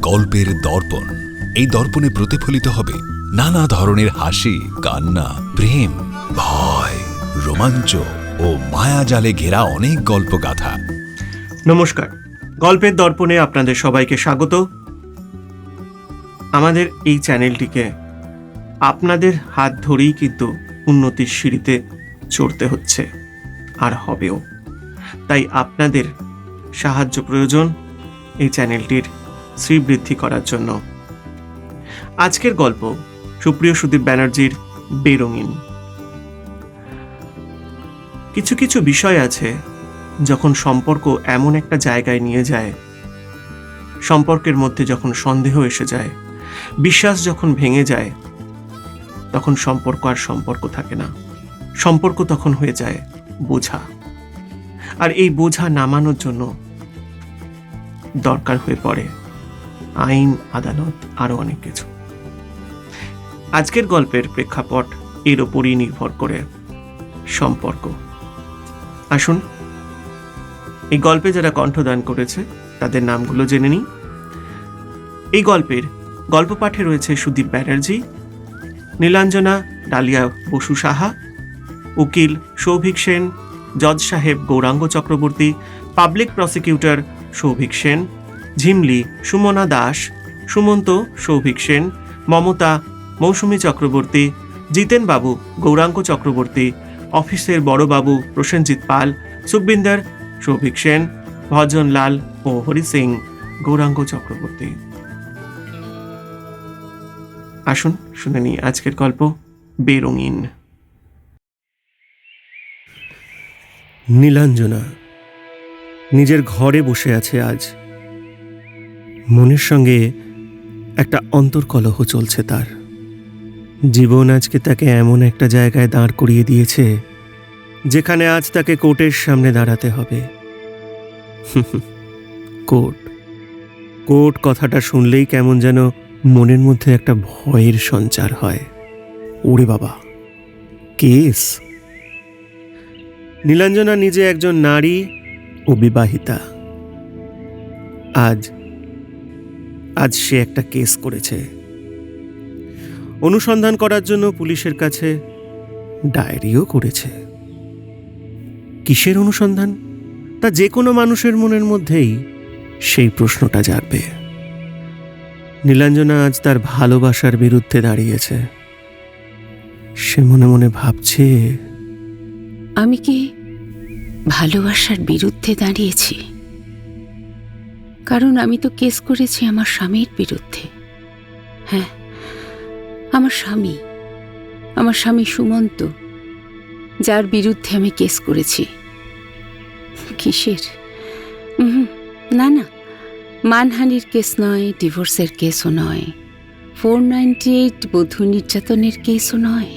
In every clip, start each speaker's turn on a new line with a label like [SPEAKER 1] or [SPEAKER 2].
[SPEAKER 1] গল্পের দর্পণ। এই দর্পণে প্রতিফলিত হবে নানা ধরনের হাসি, কান্না, প্রেম, ভয়, রোমাঞ্চ ও মায়াজালে ঘেরা অনেক গল্পগাথা।
[SPEAKER 2] নমস্কার, গল্পের দর্পণে আপনাদের সবাইকে স্বাগত। আমাদের এই চ্যানেলটিকে আপনাদের হাত ধরেই কিন্তু উন্নতির সিঁড়িতে চড়তে হচ্ছে আর হবেও। তাই আপনাদের সাহায্য প্রয়োজন এই চ্যানেলটির শ্রীবৃদ্ধি করার জন্য। আজকের গল্প সুপ্রিয় সুদীপ ব্যানার্জির বেরঙিন। কিছু কিছু বিষয় আছে যখন সম্পর্ক এমন একটা জায়গায় নিয়ে যায়, সম্পর্কের মধ্যে যখন সন্দেহ এসে যায়, বিশ্বাস যখন ভেঙে যায়, তখন সম্পর্ক আর সম্পর্ক থাকে না। সম্পর্ক তখন হয়ে যায় বোঝা। আর এই বোঝা নামানোর জন্য দরকার হয়ে পড়ে আইন, আদালত, আরো অনেক কিছু। আজকের গল্পের প্রেক্ষাপট এর ওপরই নির্ভর করে, সম্পর্ক। আসুন এই গল্পে যারা কণ্ঠদান করেছে তাদের নামগুলো জেনে নিই। এই গল্পের গল্প পাঠে রয়েছে সুদীপ ব্যানার্জি, নীলাঞ্জনা ডালিয়া বসু সাহা, উকিল সৌভিক সেন, জজ সাহেব গৌরাঙ্গ চক্রবর্তী, পাবলিক প্রসিকিউটর সৌভিক সেন, ঝিমলি সুমনা দাস, সুমন্ত সৌভিক সেন, মমতা মৌসুমী চক্রবর্তী, জিতেন বাবু গৌরাঙ্গ চক্রবর্তী, অফিসের বড়বাবু প্রসেনজিৎ পাল, সুখবিন্দর সৌভিক সেন, ভজন লাল ও হরি সিং গৌরাঙ্গ চক্রবর্তী। আসুন শুনে নিই আজকের গল্প বেরঙিন। নীলাঞ্জনা নিজের ঘরে বসে আছে আজ। মনের সঙ্গে একটা অন্তর্কলহ চলছে তার। জীবন আজকে তাকে এমন একটা জায়গায় দাঁড় করিয়ে দিয়েছে যেখানে আজ তাকে কোর্টের সামনে দাঁড়াতে হবে। কোর্ট কথাটা শুনলেই কেমন যেন মনের মধ্যে একটা ভয়ের সঞ্চার হয়। ওরে বাবা, কেস! নীলাঞ্জনা নিজে একজন নারী ও বিবাহিতা। আজ সে একটা কেস করেছে। অনুসন্ধান করার জন্য পুলিশের কাছে ডায়েরিও করেছে। কিসের অনুসন্ধান? তা যে কোনো মানুষের মনের মধ্যেই সেই প্রশ্নটা জাগবে। নীলাঞ্জনা আজ তার ভালোবাসার বিরুদ্ধে দাঁড়িয়েছে। সে মনে মনে ভাবছে,
[SPEAKER 3] আমি কি ভালোবাসার বিরুদ্ধে দাঁড়িয়েছি? কারণ আমি তো কেস করেছি আমার স্বামীর বিরুদ্ধে। হ্যাঁ, আমার স্বামী সুমন্ত, যার বিরুদ্ধে আমি কেস করেছি। কিসের? না, মানহানির কেস নয়, ডিভোর্সের কেসও নয়, 498 বধূ নির্যাতনের কেসও নয়।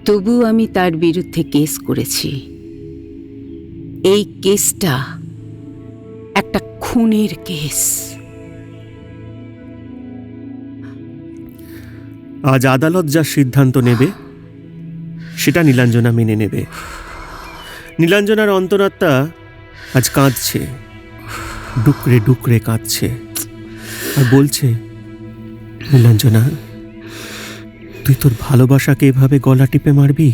[SPEAKER 3] তবু আমি তার বিরুদ্ধে কেস করেছি। এই কেসটা একটা খুনের কেস।
[SPEAKER 2] আজ আদালত যা সিদ্ধান্ত নেবে সেটা নীলাঞ্জনা মেনে নেবে। নীলাঞ্জনার অন্তরাত্মা আজ কাঁদছে, ডুকরে ডুকরে কাঁদছে, আর বলছে, নীলাঞ্জনা, তুই তোর ভালোবাসাকে এভাবে গলা টিপে মারবি?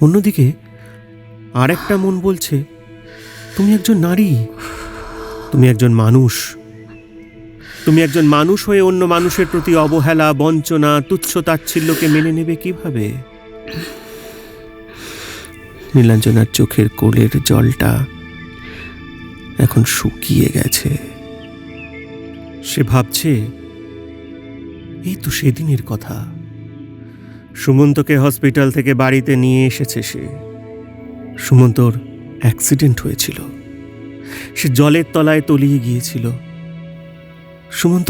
[SPEAKER 2] অন্যদিকে আর একটা মন বলছে, তুমি একজন নারী, তুমি একজন মানুষ হয়ে অন্য মানুষের প্রতি অবহেলা, বঞ্চনা, তুচ্ছ তাচ্ছিল্যকে মেনে নেবে কিভাবে? নীলাঞ্জনার চোখের কোলের জলটা এখন শুকিয়ে গেছে। সে ভাবছে, এই তো সেদিনের কথা। সুমন্তকে হসপিটাল থেকে বাড়িতে নিয়ে এসেছে সে। সুমন্তর অ্যাক্সিডেন্ট হয়েছিল, সে জলের তলায় তলিয়ে গিয়েছিল। সুমন্ত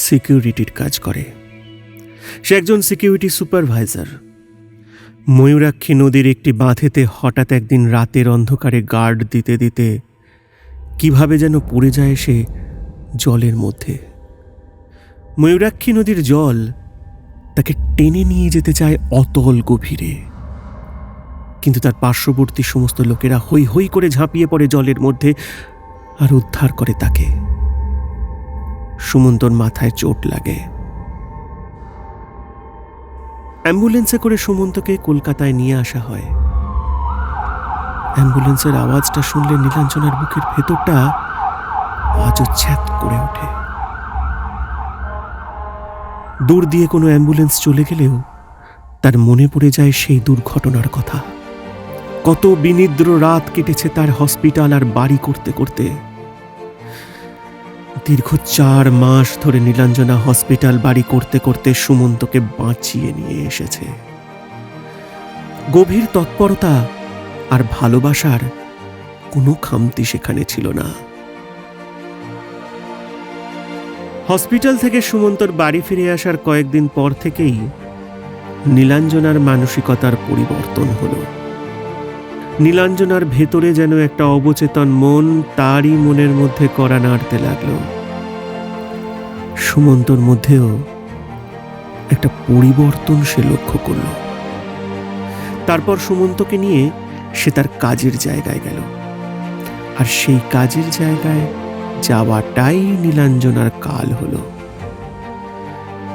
[SPEAKER 2] সিকিউরিটির কাজ করে। সে একজন সিকিউরিটি সুপারভাইজার। ময়ূরাক্ষী নদীর একটি বাঁধেতে হঠাৎ একদিন রাতের অন্ধকারে গার্ড দিতে দিতে কিভাবে যেন পড়ে যায় সে জলের মধ্যে। ময়ূরাক্ষী নদীর জল তাকে টেনে নিয়ে যেতে চায় অতল গভীরে, কিন্তু তার পার্শ্ববর্তী সমস্ত লোকেরা হৈ হৈ করে ঝাঁপিয়ে পড়ে জলের মধ্যে, আর উদ্ধার করে তাকে। সুমন্তর মাথায় চোট লাগে। অ্যাম্বুলেন্সে করে সুমন্তকে কলকাতায় নিয়ে আসা হয়। অ্যাম্বুলেন্সের আওয়াজটা শুনলে নীলাঞ্জনার বুকের ভেতরটা আজও ছ্যাঁত করে ওঠে। দূর দিয়ে কোনো অ্যাম্বুলেন্স চলে গেলেও তার মনে পড়ে যায় সেই দুর্ঘটনার কথা। কত বিনিদ্র রাত কেটেছে তার হসপিটাল আর বাড়ি করতে করতে। দীর্ঘ 4 মাস ধরে নীলাঞ্জনা হসপিটাল বাড়ি করতে করতে সুমন্তকে বাঁচিয়ে নিয়ে এসেছে। গভীর তৎপরতা আর ভালোবাসার কোনো খামতি সেখানে ছিল না। হসপিটাল থেকে সুমন্তর বাড়ি ফিরে আসার কয়েকদিন পর থেকেই নীলাঞ্জনার মানসিকতার পরিবর্তন হলো। নীলাঞ্জনার ভেতরে যেন একটা অবচেতন মন তারই মনের মধ্যে কড়া নাড়তে লাগলো। সুমন্তর মধ্যেও একটা পরিবর্তন সে লক্ষ্য করল। তারপর সুমন্তকে নিয়ে সে তার কাজের জায়গায় গেল। আর সেই কাজের জায়গায় যাওয়াটাই নীলাঞ্জনার কাল হলো।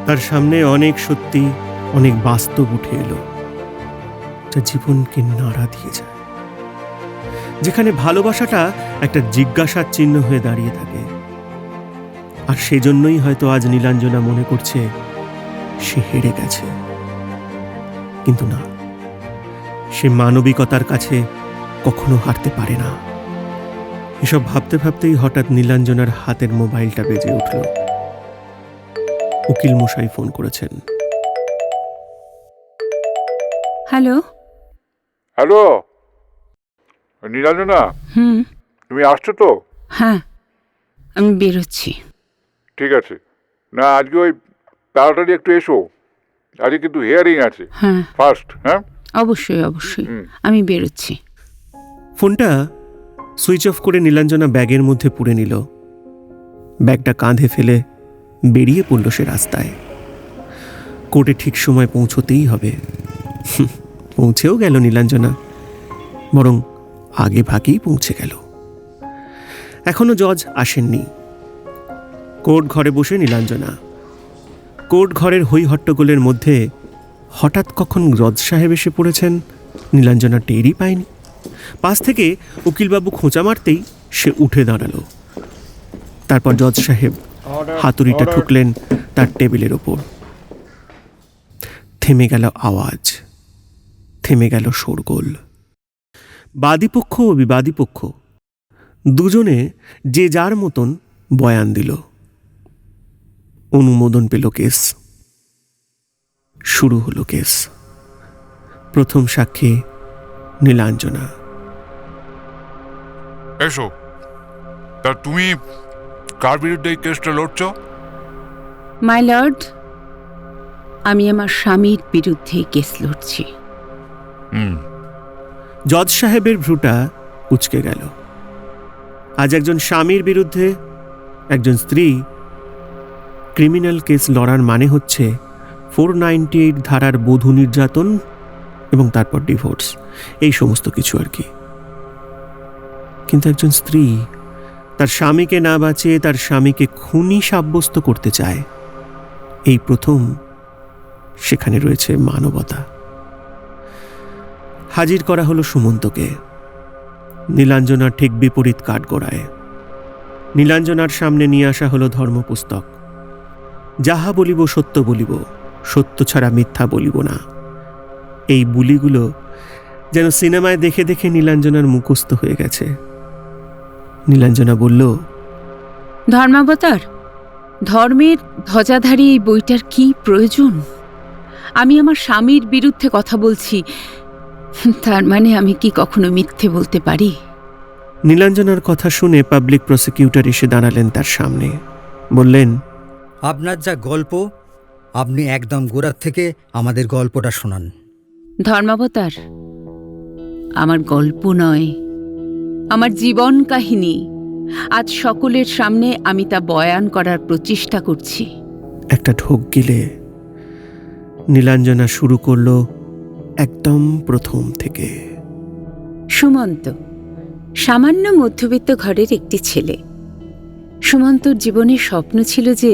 [SPEAKER 2] তার সামনে অনেক সত্যি, অনেক বাস্তব উঠে এলো, যা জীবনকে নাড়া দিয়ে যায়। যেখানে ভালোবাসাটা একটা জিজ্ঞাসার চিহ্ন হয়ে দাঁড়িয়ে থাকে। আর সেজন্যই হয়তো আজ নীলাঞ্জনা মনে করছে সে হেরে গেছে। কিন্তু না, সে মানবিকতার কাছে কখনো হারতে পারে না। এসব ভাবতে ভাবতেই হঠাৎ নীলাঞ্জনার হাতের মোবাইলটা বেজে উঠল। উকিল মশাই ফোন করেছেন।
[SPEAKER 3] হ্যালো।
[SPEAKER 4] হ্যালো নীলাঞ্জনা,
[SPEAKER 3] হুম।
[SPEAKER 4] তুমি আসছো তো?
[SPEAKER 3] হ্যাঁ, আমি বেরোচ্ছি।
[SPEAKER 4] ঠিক আছে। না, আজকে ওই তাড়াতাড়ি একটু এসো, আজকে কিন্তু হিয়ারিং আছে।
[SPEAKER 3] হ্যাঁ,
[SPEAKER 4] ফার্স্ট। হ্যাঁ,
[SPEAKER 3] অবশ্যই অবশ্যই, আমি বেরোচ্ছি।
[SPEAKER 2] ফোনটা সুইচ অফ করে নীলাঞ্জনা ব্যাগের মধ্যে পুরে নিল। ব্যাগটা কাঁধে ফেলে বেরিয়ে পড়ল সে রাস্তায়। কোর্টে ঠিক সময় পৌঁছতেই হবে। পৌঁছেও গেল নীলাঞ্জনা, বরং আগে ভাগেই পৌঁছে গেল। এখনো জজ আসেননি। কোর্ট ঘরে বসে নীলাঞ্জনা। কোর্ট ঘরের হই হট্টগোলের মধ্যে হঠাৎ কখন জজ সাহেব এসে পড়েছেন নীলাঞ্জনা টেরই পায়নি। পাশ থেকে উকিলবাবু খোঁচা মারতেই সে উঠে দাঁড়ালো। তারপর জজ সাহেব হাতুড়িটা ঠুকলেন তার টেবিলের ওপর। থেমে গেল আওয়াজ, থেমে গেল শোরগোল। বাদীপক্ষ ও বিবাদীপক্ষ দুজনে যে যার মতন বয়ান দিল। অনুমোদন পেল কেস। শুরু হলো কেস। প্রথম সাক্ষী নীলাঞ্জনা।
[SPEAKER 4] এসো। তা তুমি কার বিরুদ্ধে এই কেসটা লড়ছ?
[SPEAKER 3] মাই লর্ড, আমি আমার স্বামীর বিরুদ্ধে কেস লড়ছি।
[SPEAKER 2] জজ সাহেবের ভ্রুটা উচকে গেল। আজ একজন স্বামীর বিরুদ্ধে একজন স্ত্রী ক্রিমিনাল কেস লড়ার মানে হচ্ছে 498 ধারার বধূ নির্যাতন এবং তারপর ডিভোর্স, এই সমস্ত কিছু আর কি। কিন্তু একজন স্ত্রী তার স্বামীকে না বাঁচিয়ে তার স্বামীকে খুনি সাব্যস্ত করতে চায়। এই প্রথম সেখানে রয়েছে মানবতা। হাজির করা হলো সুমন্তকে। নীলাঞ্জনার ঠিক বিপরীত কাঠগড়ায়। নীলাঞ্জনার সামনে নিয়ে আসা হলো ধর্মপুস্তক। যাহা বলিব সত্য বলিব, সত্য ছাড়া মিথ্যা বলিব না। এই বুলিগুলো যেন সিনেমায় দেখে দেখে নীলাঞ্জনার মুখস্থ হয়ে গেছে। নীলাঞ্জনা বলল,
[SPEAKER 3] ধর্মাবতার, ধর্মের ধ্বজাধারী এই বইটার কি প্রয়োজন? আমি আমার স্বামীর বিরুদ্ধে কথা বলছি, তার মানে আমি কি কখনো মিথ্যে বলতে পারি?
[SPEAKER 2] নীলাঞ্জনার কথা শুনে পাবলিক প্রসিকিউটর এসে দাঁড়ালেন তার সামনে। বললেন,
[SPEAKER 5] আপনার যা গল্প, আপনি একদম গোড়ার থেকে আমাদের গল্পটা শোনান।
[SPEAKER 3] ধর্মাবতার, আমার গল্প নয়, আমার জীবন কাহিনী। আজ সকলের সামনে আমি তা বয়ান করার প্রচেষ্টা করছি।
[SPEAKER 2] একটা ঢোক গিলে নীলাঞ্জনা শুরু করলো একদম প্রথম থেকে।
[SPEAKER 3] সুমন্ত, সামান্য মধ্যবিত্ত ঘরের একটি ছেলে। সুমন্তর জীবনের স্বপ্ন ছিল যে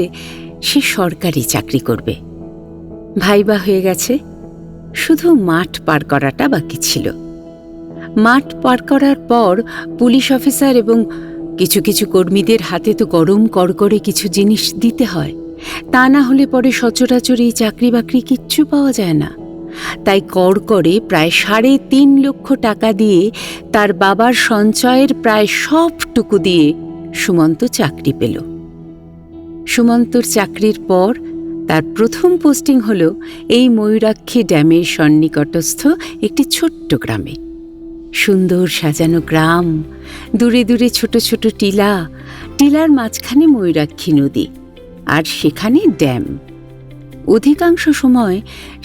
[SPEAKER 3] সে সরকারি চাকরি করবে। ভাইবা হয়ে গেছে, শুধু মাঠ পার করাটা বাকি ছিল। মাঠ পার করার পর পুলিশ অফিসার এবং কিছু কিছু কর্মীদের হাতে তো গরম কড়কড়ে কিছু জিনিস দিতে হয়, তা না হলে পরে সচরাচর এই চাকরি বাকরি কিচ্ছু পাওয়া যায় না। তাই কড়কড়ে প্রায় ৩.৫ লক্ষ টাকা দিয়ে তার বাবার সঞ্চয়ের প্রায় সবটুকু দিয়ে সুমন্ত চাকরি পেল। সুমন্তর চাকরির পর তার প্রথম পোস্টিং হল এই ময়ূরাক্ষী ড্যামের সন্নিকটস্থ একটি ছোট্ট গ্রামে। সুন্দর সাজানো গ্রাম, দূরে দূরে ছোট ছোট টিলা, টিলার মাঝখানে ময়ূরাক্ষী নদী, আর সেখানে ড্যাম। অধিকাংশ সময়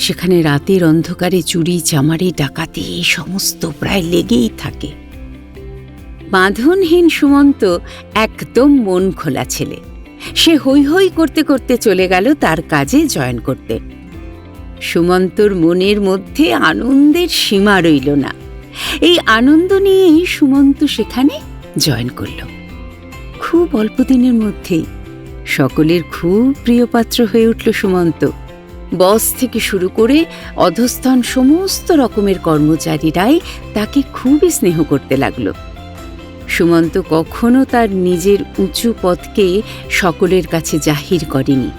[SPEAKER 3] সেখানে রাতের অন্ধকারে চুরি চামারি ডাকাতি এই সমস্ত প্রায় লেগেই থাকে। বাঁধনহীন সুমন্ত একদম মন খোলা ছেলে। সে হৈ হৈ করতে করতে চলে গেল তার কাজে জয়েন করতে। সুমন্তর মনের মধ্যে আনন্দের সীমা রইল না। এই আনন্দ নিয়েই সুমন্ত সেখানে জয়েন করল। খুব অল্প দিনের মধ্যেই সকলের খুব প্রিয়পাত্র হয়ে উঠল সুমন্ত। বস থেকে শুরু করে অধস্তন সমস্ত রকমের কর্মচারীরাই তাকে খুবই স্নেহ করতে লাগল। সুমন্ত কখনো তার নিজের উঁচু পদকে সকলের কাছে জাহির করেনি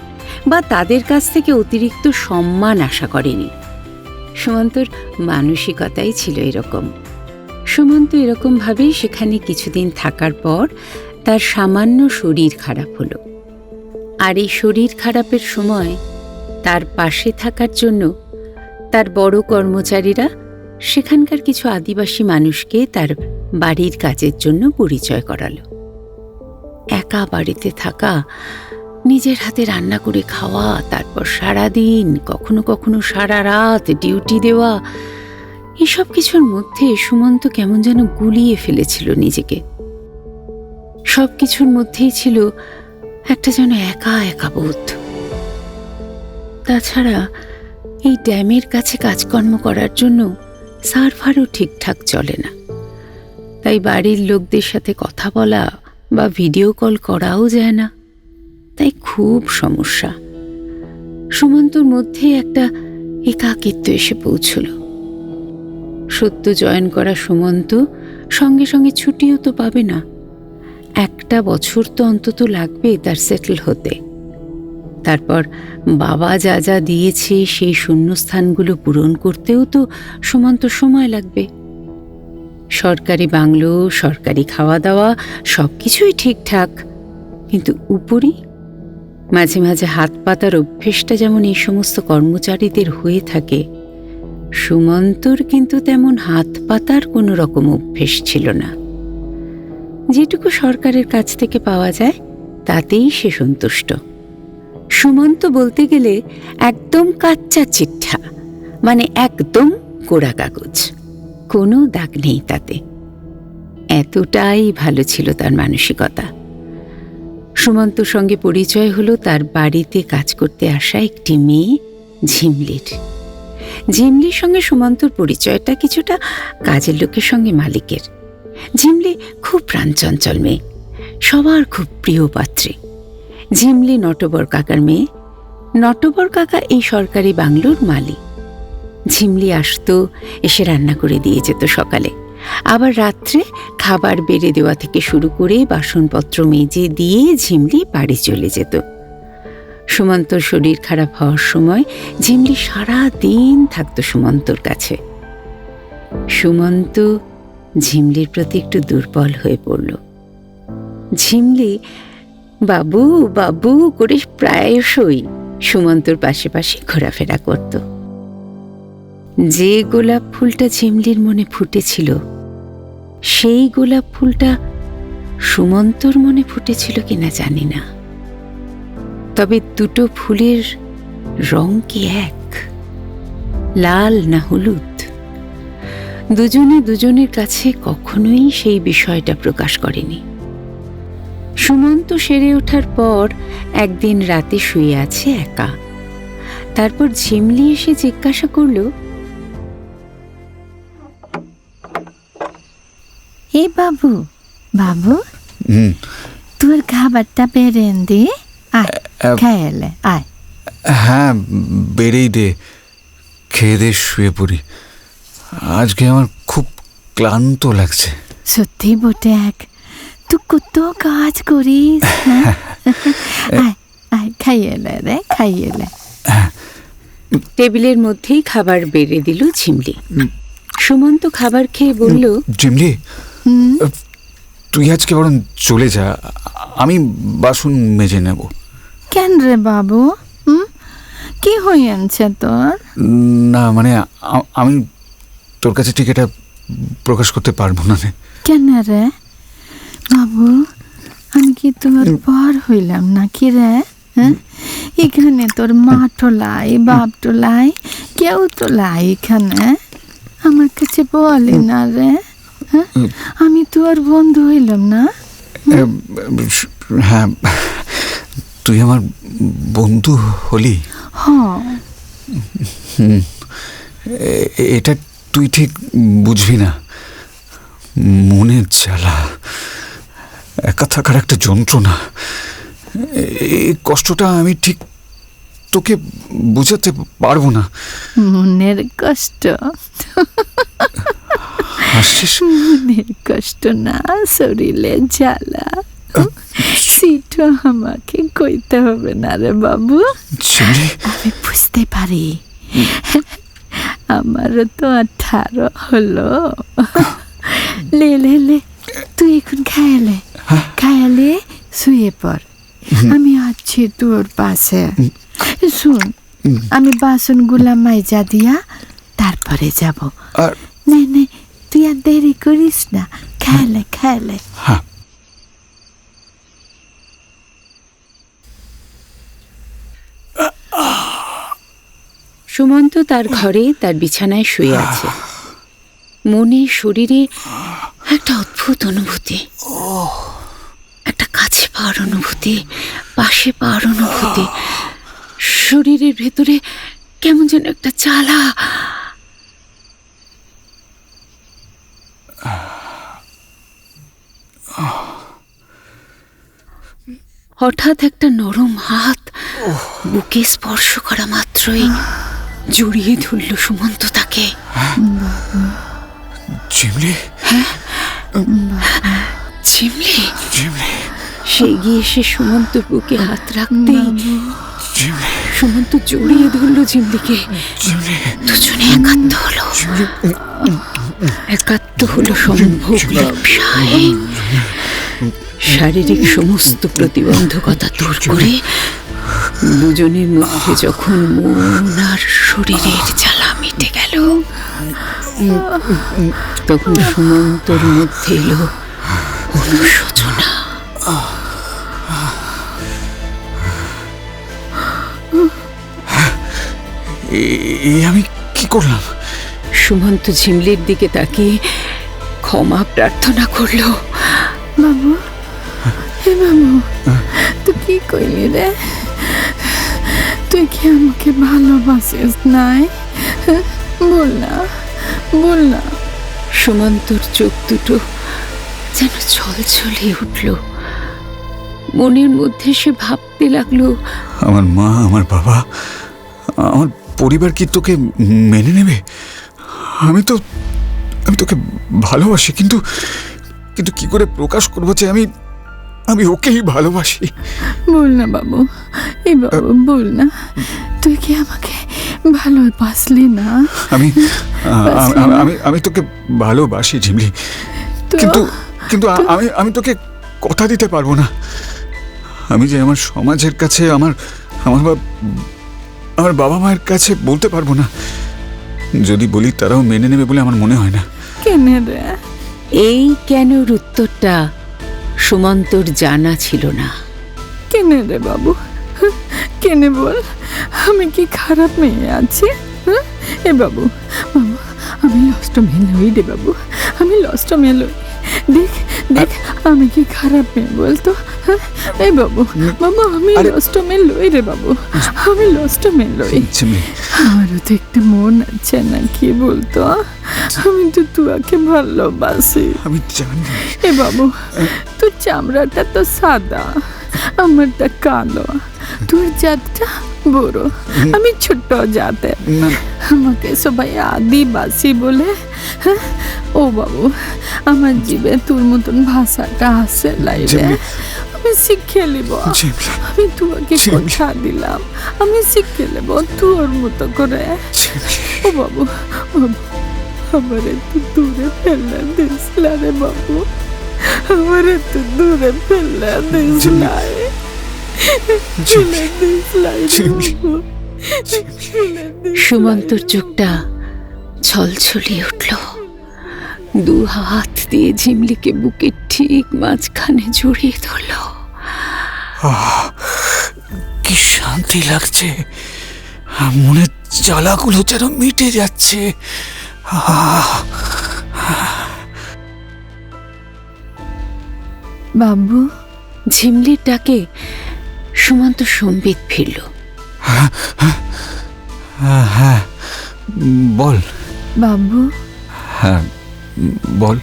[SPEAKER 3] বা তাদের কাছ থেকে অতিরিক্ত সম্মান আশা করেনি। সুমন্তর মানসিকতাই ছিল এরকম। সুমন্ত এরকমভাবেই সেখানে কিছুদিন থাকার পর তার সামান্য শরীর খারাপ হলো। আর এই শরীর খারাপের সময় তার পাশে থাকার জন্য তার বড় কর্মচারীরা সেখানকার কিছু আদিবাসী মানুষকে তার বাড়ির কাজের জন্য পরিচয় করালো। একা বাড়িতে থাকা, নিজের হাতে রান্না করে খাওয়া, তারপর সারাদিন কখনো কখনো সারা রাত ডিউটি দেওয়া, এসব কিছুর মধ্যে সুমন্ত কেমন যেন গুলিয়ে ফেলেছিল নিজেকে। সব কিছুর মধ্যেই ছিল একটা যেন একা একা বোধ। তাছাড়া এই ড্যামের কাছে কাজকর্ম করার জন্য সার্ভারও ঠিকঠাক চলে না, তাই বাড়ির লোকদের সাথে কথা বলা বা ভিডিও কল করাও যায় না। তাই খুব সমস্যা। সুমন্তর মধ্যে একটা একাকিত্ব এসে পৌঁছল। সদ্য জয়েন করা সুমন্ত সঙ্গে সঙ্গে ছুটিও তো পাবে না। 1 বছর তো অন্তত লাগবে তার সেটেল হতে। তারপর বাবা যা যা দিয়েছে সেই শূন্যস্থানগুলো পূরণ করতেও তো সুমন্ত সময় লাগবে। সরকারি বাংলো, সরকারি খাওয়া দাওয়া সবকিছুই ঠিকঠাক, কিন্তু উপরই মাঝে মাঝে হাত পাতার অভ্যেসটা যেমন এই সমস্ত কর্মচারীদের হয়ে থাকে, সুমন্তর কিন্তু তেমন হাত পাতার কোনো রকম অভ্যেস ছিল না। যেটুকু সরকারের কাছ থেকে পাওয়া যায় তাতেই সে সন্তুষ্ট। সুমন্ত বলতে গেলে একদম কাচ্চা চিঠা, মানে একদম কোরা কাগজ, কোনো দাগ নেই তাতে। এতটাই ভালো ছিল তার মানসিকতা। সুমন্তর সঙ্গে পরিচয় হলো তার বাড়িতে কাজ করতে আসা একটি মেয়ে ঝিমলির। ঝিমলির সঙ্গে সুমন্তর পরিচয়টা কিছুটা কাজের লোকের সঙ্গে মালিকের। ঝিমলি খুব প্রাণচঞ্চল মেয়ে, সবার খুব প্রিয় পাত্রী। ঝিমলি নটবর কাকার মেয়ে। নটবর কাকা এই সরকারি বাংলোর মালিক। ঝিমলি আসতো, এসে রান্না করে দিয়ে যেত সকালে, আবার রাত্রে খাবার বেড়ে দেওয়া থেকে শুরু করে বাসনপত্র মেজে দিয়ে ঝিমলি বাড়ি চলে যেত। সুমন্তর শরীর খারাপ হওয়ার সময় ঝিমলি সারা দিন থাকতো সুমন্তর কাছে। সুমন্ত ঝিমলির প্রতি একটু দুর্বল হয়ে পড়ল। ঝিমলি বাবু বাবু করে প্রায়শই সুমন্তর পাশে পাশে ঘোরাফেরা করত। যে গোলাপ ফুলটা ঝিমলির মনে ফুটেছিল, সেই গোলাপ ফুলটা সুমন্তর মনে ফুটেছিল কিনা জানি না, তবে দুটো ফুলের রং কি এক, লাল না হলুদ? দুজনে দুজনের কাছে কখনোই সেই বিষয়টা প্রকাশ করেনি। সুমন্ত সেরে ওঠার পর একদিন রাতে শুয়ে আছে একা। তারপর ঝিমলি এসে জিজ্ঞাসা করল,
[SPEAKER 6] এই বাবু, বাবু
[SPEAKER 7] হুম
[SPEAKER 6] তোর খাবারটা বেড়েন দে, আয় খেয়ে আয়।
[SPEAKER 7] হ্যাঁ, বেড়েই দে, খেয়ে দে শুয়ে পড়ি। আজকে আমার খুব ক্লান্ত লাগছে।
[SPEAKER 6] সত্যি বটে, তুই কত কাজ করিস। আয় আয় খাইয়ে রে, খাইয়ে।
[SPEAKER 3] টেবিলের মধ্যেই খাবার বেড়ে দিল ঝিমলি। সুমন্ত খাবার খেয়ে বলল,
[SPEAKER 7] ঝিমলি, তুই আজকে বরং চলে যা, আমি বাসন মেজে নেব।
[SPEAKER 6] কেন রে বাবু, কি হয়েছে তোর?
[SPEAKER 7] না মানে আমি তোর কাছে ঠিক এটা প্রকাশ করতে পারবো না রে।
[SPEAKER 6] কেন রে বাবু, আমি কি তোর পর হইলাম নাকি রে? এখানে তোর মা টোলাই, বাপ টোলাই, কেউ টোলাই এখানে? আমার কাছে বলি না রে, আমি তোর বন্ধু হইলাম না?
[SPEAKER 7] হ্যাঁ, তুই আমার বন্ধু হলি। এটা তুই ঠিক বুঝবি না। মনের জ্বালা, একা থাকার একটা যন্ত্রণা, এই কষ্টটা আমি ঠিক তোকে বোঝাতে পারবো না।
[SPEAKER 6] মনের কষ্ট?
[SPEAKER 7] হাসছিস?
[SPEAKER 6] মনের কষ্ট না, শরীরে জ্বালা। সেটা আমাকে কইতে হবে না রে বাবু, আমি বুঝতে পারি। আমারও তো 18 হলো। লে লে লে, তুই এখন খায়ালে শুয়ে পড়, আমি আছি তোর পাশে। শুন, আমি বাসনগুলা মাইজা দিয়া তারপরে যাব। নে, তুই আর দেরি করিস না, খায়ালে।
[SPEAKER 3] সুমন্ত তার ঘরে তার বিছানায় শুয়ে আছে। মনে শরীরে একটা অদ্ভুত অনুভূতি, একটা কাছে পাওয়ার অনুভূতি, পাশে পাওয়ার অনুভূতি। শরীরের ভেতরে কেমন যেন একটা জ্বালা। হঠাৎ একটা নরম হাত বুকে স্পর্শ করা মাত্রই জড়িয়ে ধরল সুমন্ত তাকে।
[SPEAKER 7] ঝিমলি?
[SPEAKER 3] হ্যাঁ, ঝিমলি। সে গিয়ে এসে সুমন্তর বুকে হাত রাখতেই সুমন্ত জড়িয়ে ধরল ঝিমলিকে। দুজনে একাত্ম হলো সম্ভোগ ব্যবসায়। শারীরিক সমস্ত প্রতিবন্ধকতা দূর করে দুজনের মধ্যে যখন মন আর শরীরের জ্বালা মিটে গেল, তখন সুমন্তর মধ্যে এলো অনুশোচনা।
[SPEAKER 7] আমি কি করলাম?
[SPEAKER 3] সুমন্ত ঝিমলির দিকে তাকিয়ে ক্ষমা প্রার্থনা করলো।
[SPEAKER 6] বাবু, বাবু, তুই কি কইলি রে? তুই কি আমাকে ভালোবাসিস নাই? বল না।
[SPEAKER 3] সুমন্তর চোখ দুটো যেন ছলছলে উঠল। মনের মধ্যে সে ভাবতে লাগলো,
[SPEAKER 7] আমার মা, আমার বাবা, আমার পরিবার কি তোকে মেনে নেবে? আমি তোকে ভালোবাসি, কিন্তু কি করে প্রকাশ করবো যে আমি ওকেই ভালোবাসি?
[SPEAKER 6] বল না বাবু, বাবু বল না, তুই কি আমাকে ভালোবাসলি না?
[SPEAKER 7] আমি তোকে ভালোবাসি ঝিমলি, কিন্তু আমি তোকে কথা দিতে পারবো না। আমি যে আমার সমাজের কাছে, আমার বাবা মায়ের কাছে বলতে পারবো না। যদি বলি তারাও মেনে নেবে বলে আমার মনে হয় না।
[SPEAKER 6] কেন রে?
[SPEAKER 3] এই কেনর উত্তরটা সুমন্তর জানা ছিল না।
[SPEAKER 6] কেন রে বাবু, কেন বল? আমি কি খারাপ মেয়ে আছি? বাবু, আমি লষ্ট মেয়ে লই রে বাবু, আমি লষ্ট মেয়ে লই। দেখ দেখ আমি কি খারাপ মেয়ে বলতো? হ্যাঁ? এই বাবু বাবু আমি
[SPEAKER 7] আরে-
[SPEAKER 6] লষ্ট মেয়ে লই রে বাবু, আমি লষ্ট মেয়ে লই।
[SPEAKER 7] ঝিমলি,
[SPEAKER 6] আমারও তো একটা মন আছে না, কি বলতো? আমি তো তুয়াকে ভালোবাসি।
[SPEAKER 7] আমি জানি।
[SPEAKER 6] এ বাবু তোর চামড়াটা তো সাদা, আমারটা কালো, তোর জাতটা বড়, আমি ছোট্ট জাতের।
[SPEAKER 7] না
[SPEAKER 6] আমাকে সবাই আদিবাসী বলে। হ্যাঁ? ও বাবু আমার জীবে তোর মতন ভাষাটা আসে লাইরে,
[SPEAKER 7] ঝিমলি,
[SPEAKER 6] আমি শিখে নিব।
[SPEAKER 7] ঝিমলি,
[SPEAKER 6] আমি তোমাকে
[SPEAKER 7] ঝিমলি।
[SPEAKER 6] কথা দিলাম, আমি শিখে নেব তোর মতো করে।
[SPEAKER 7] ঝিমলি।
[SPEAKER 6] ও বাবু বাবু আমার একটু দূরে ফেলে দিস না রে বাবু, আমার একটু দূরে ফেলে দিস না, ফেলে দিস না রে বাবু, ফেলে দিস না।
[SPEAKER 3] সুমন্তর চোখটা ছলছলিয়ে উঠল। দু হাত দিয়ে ঝিমলিকে বুকের ঠিক মাঝখানে জড়িয়ে ধরল।
[SPEAKER 7] কি শান্তি লাগছে, মনের জ্বালাগুলো যেন মিটে যাচ্ছে।
[SPEAKER 6] বাবু
[SPEAKER 3] ঝিমলির ডাকে সুমন্ত সম্বিত ফিরল।
[SPEAKER 7] হ্যাঁ বল।
[SPEAKER 6] বাবু
[SPEAKER 7] হ্যাঁ বল।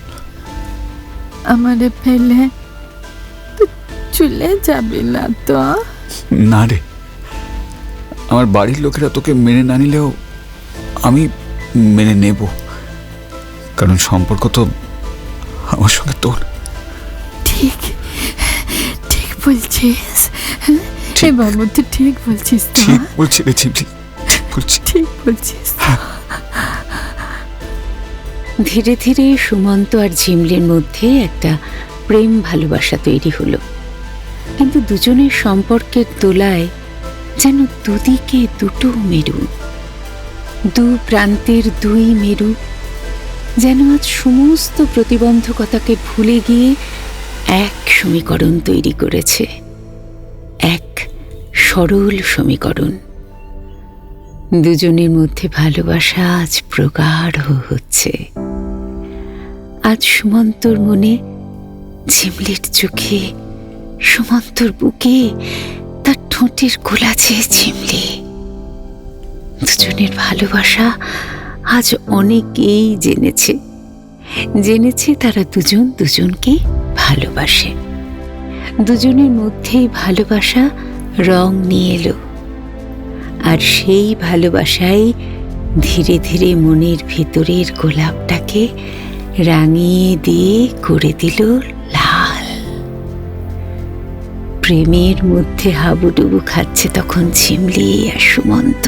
[SPEAKER 6] আমারে ফেলে তুই চলে যাবি না তো?
[SPEAKER 7] না রে, আমার বাড়ির লোকেরা তোকে মেনে না নিলেও আমি মেনে নেব, কারণ সম্পর্ক তো আমার সঙ্গে তোর।
[SPEAKER 6] ঠিক ঠিক বলছিস। এ বাবু তুই ঠিক বলছিস তো?
[SPEAKER 7] ঠিক বলছি রে ঝিমলি, ঠিক বলছি।
[SPEAKER 6] ঠিক বলছিস।
[SPEAKER 3] ধীরে ধীরে সুমন্ত আর ঝিমলির মধ্যে একটা প্রেম ভালোবাসা তৈরি হলো, কিন্তু দুজনের সম্পর্কের দোলায় যেন দুদিকে দুটো মেরু, দু প্রান্তের দুই মেরু যেন আজ সমস্ত প্রতিবন্ধকতাকে ভুলে গিয়ে এক সমীকরণ তৈরি করেছে, এক সরল সমীকরণ। দুজনের মধ্যে ভালোবাসা আজ প্রগাঢ় হচ্ছে। আজ সুমন্তর মনে, ঝিমলির চোখে, সুমন্তর বুকে, তার ঠোঁটের গোলাচে ঝিমলি। দুজনের ভালোবাসা আজ অনেকেই জেনেছে তারা দুজন দুজনকে ভালোবাসে। দুজনের মধ্যেই ভালোবাসা রং নিয়ে এলো, আর সেই ভালোবাসাই ধীরে ধীরে মনের ভিতরের গোলাপটাকে রাঙিয়ে দিয়ে করে দিল লাল। প্রেমের মধ্যে হাবুডুবু খাচ্ছে তখন ঝিমলি আর সুমন্ত।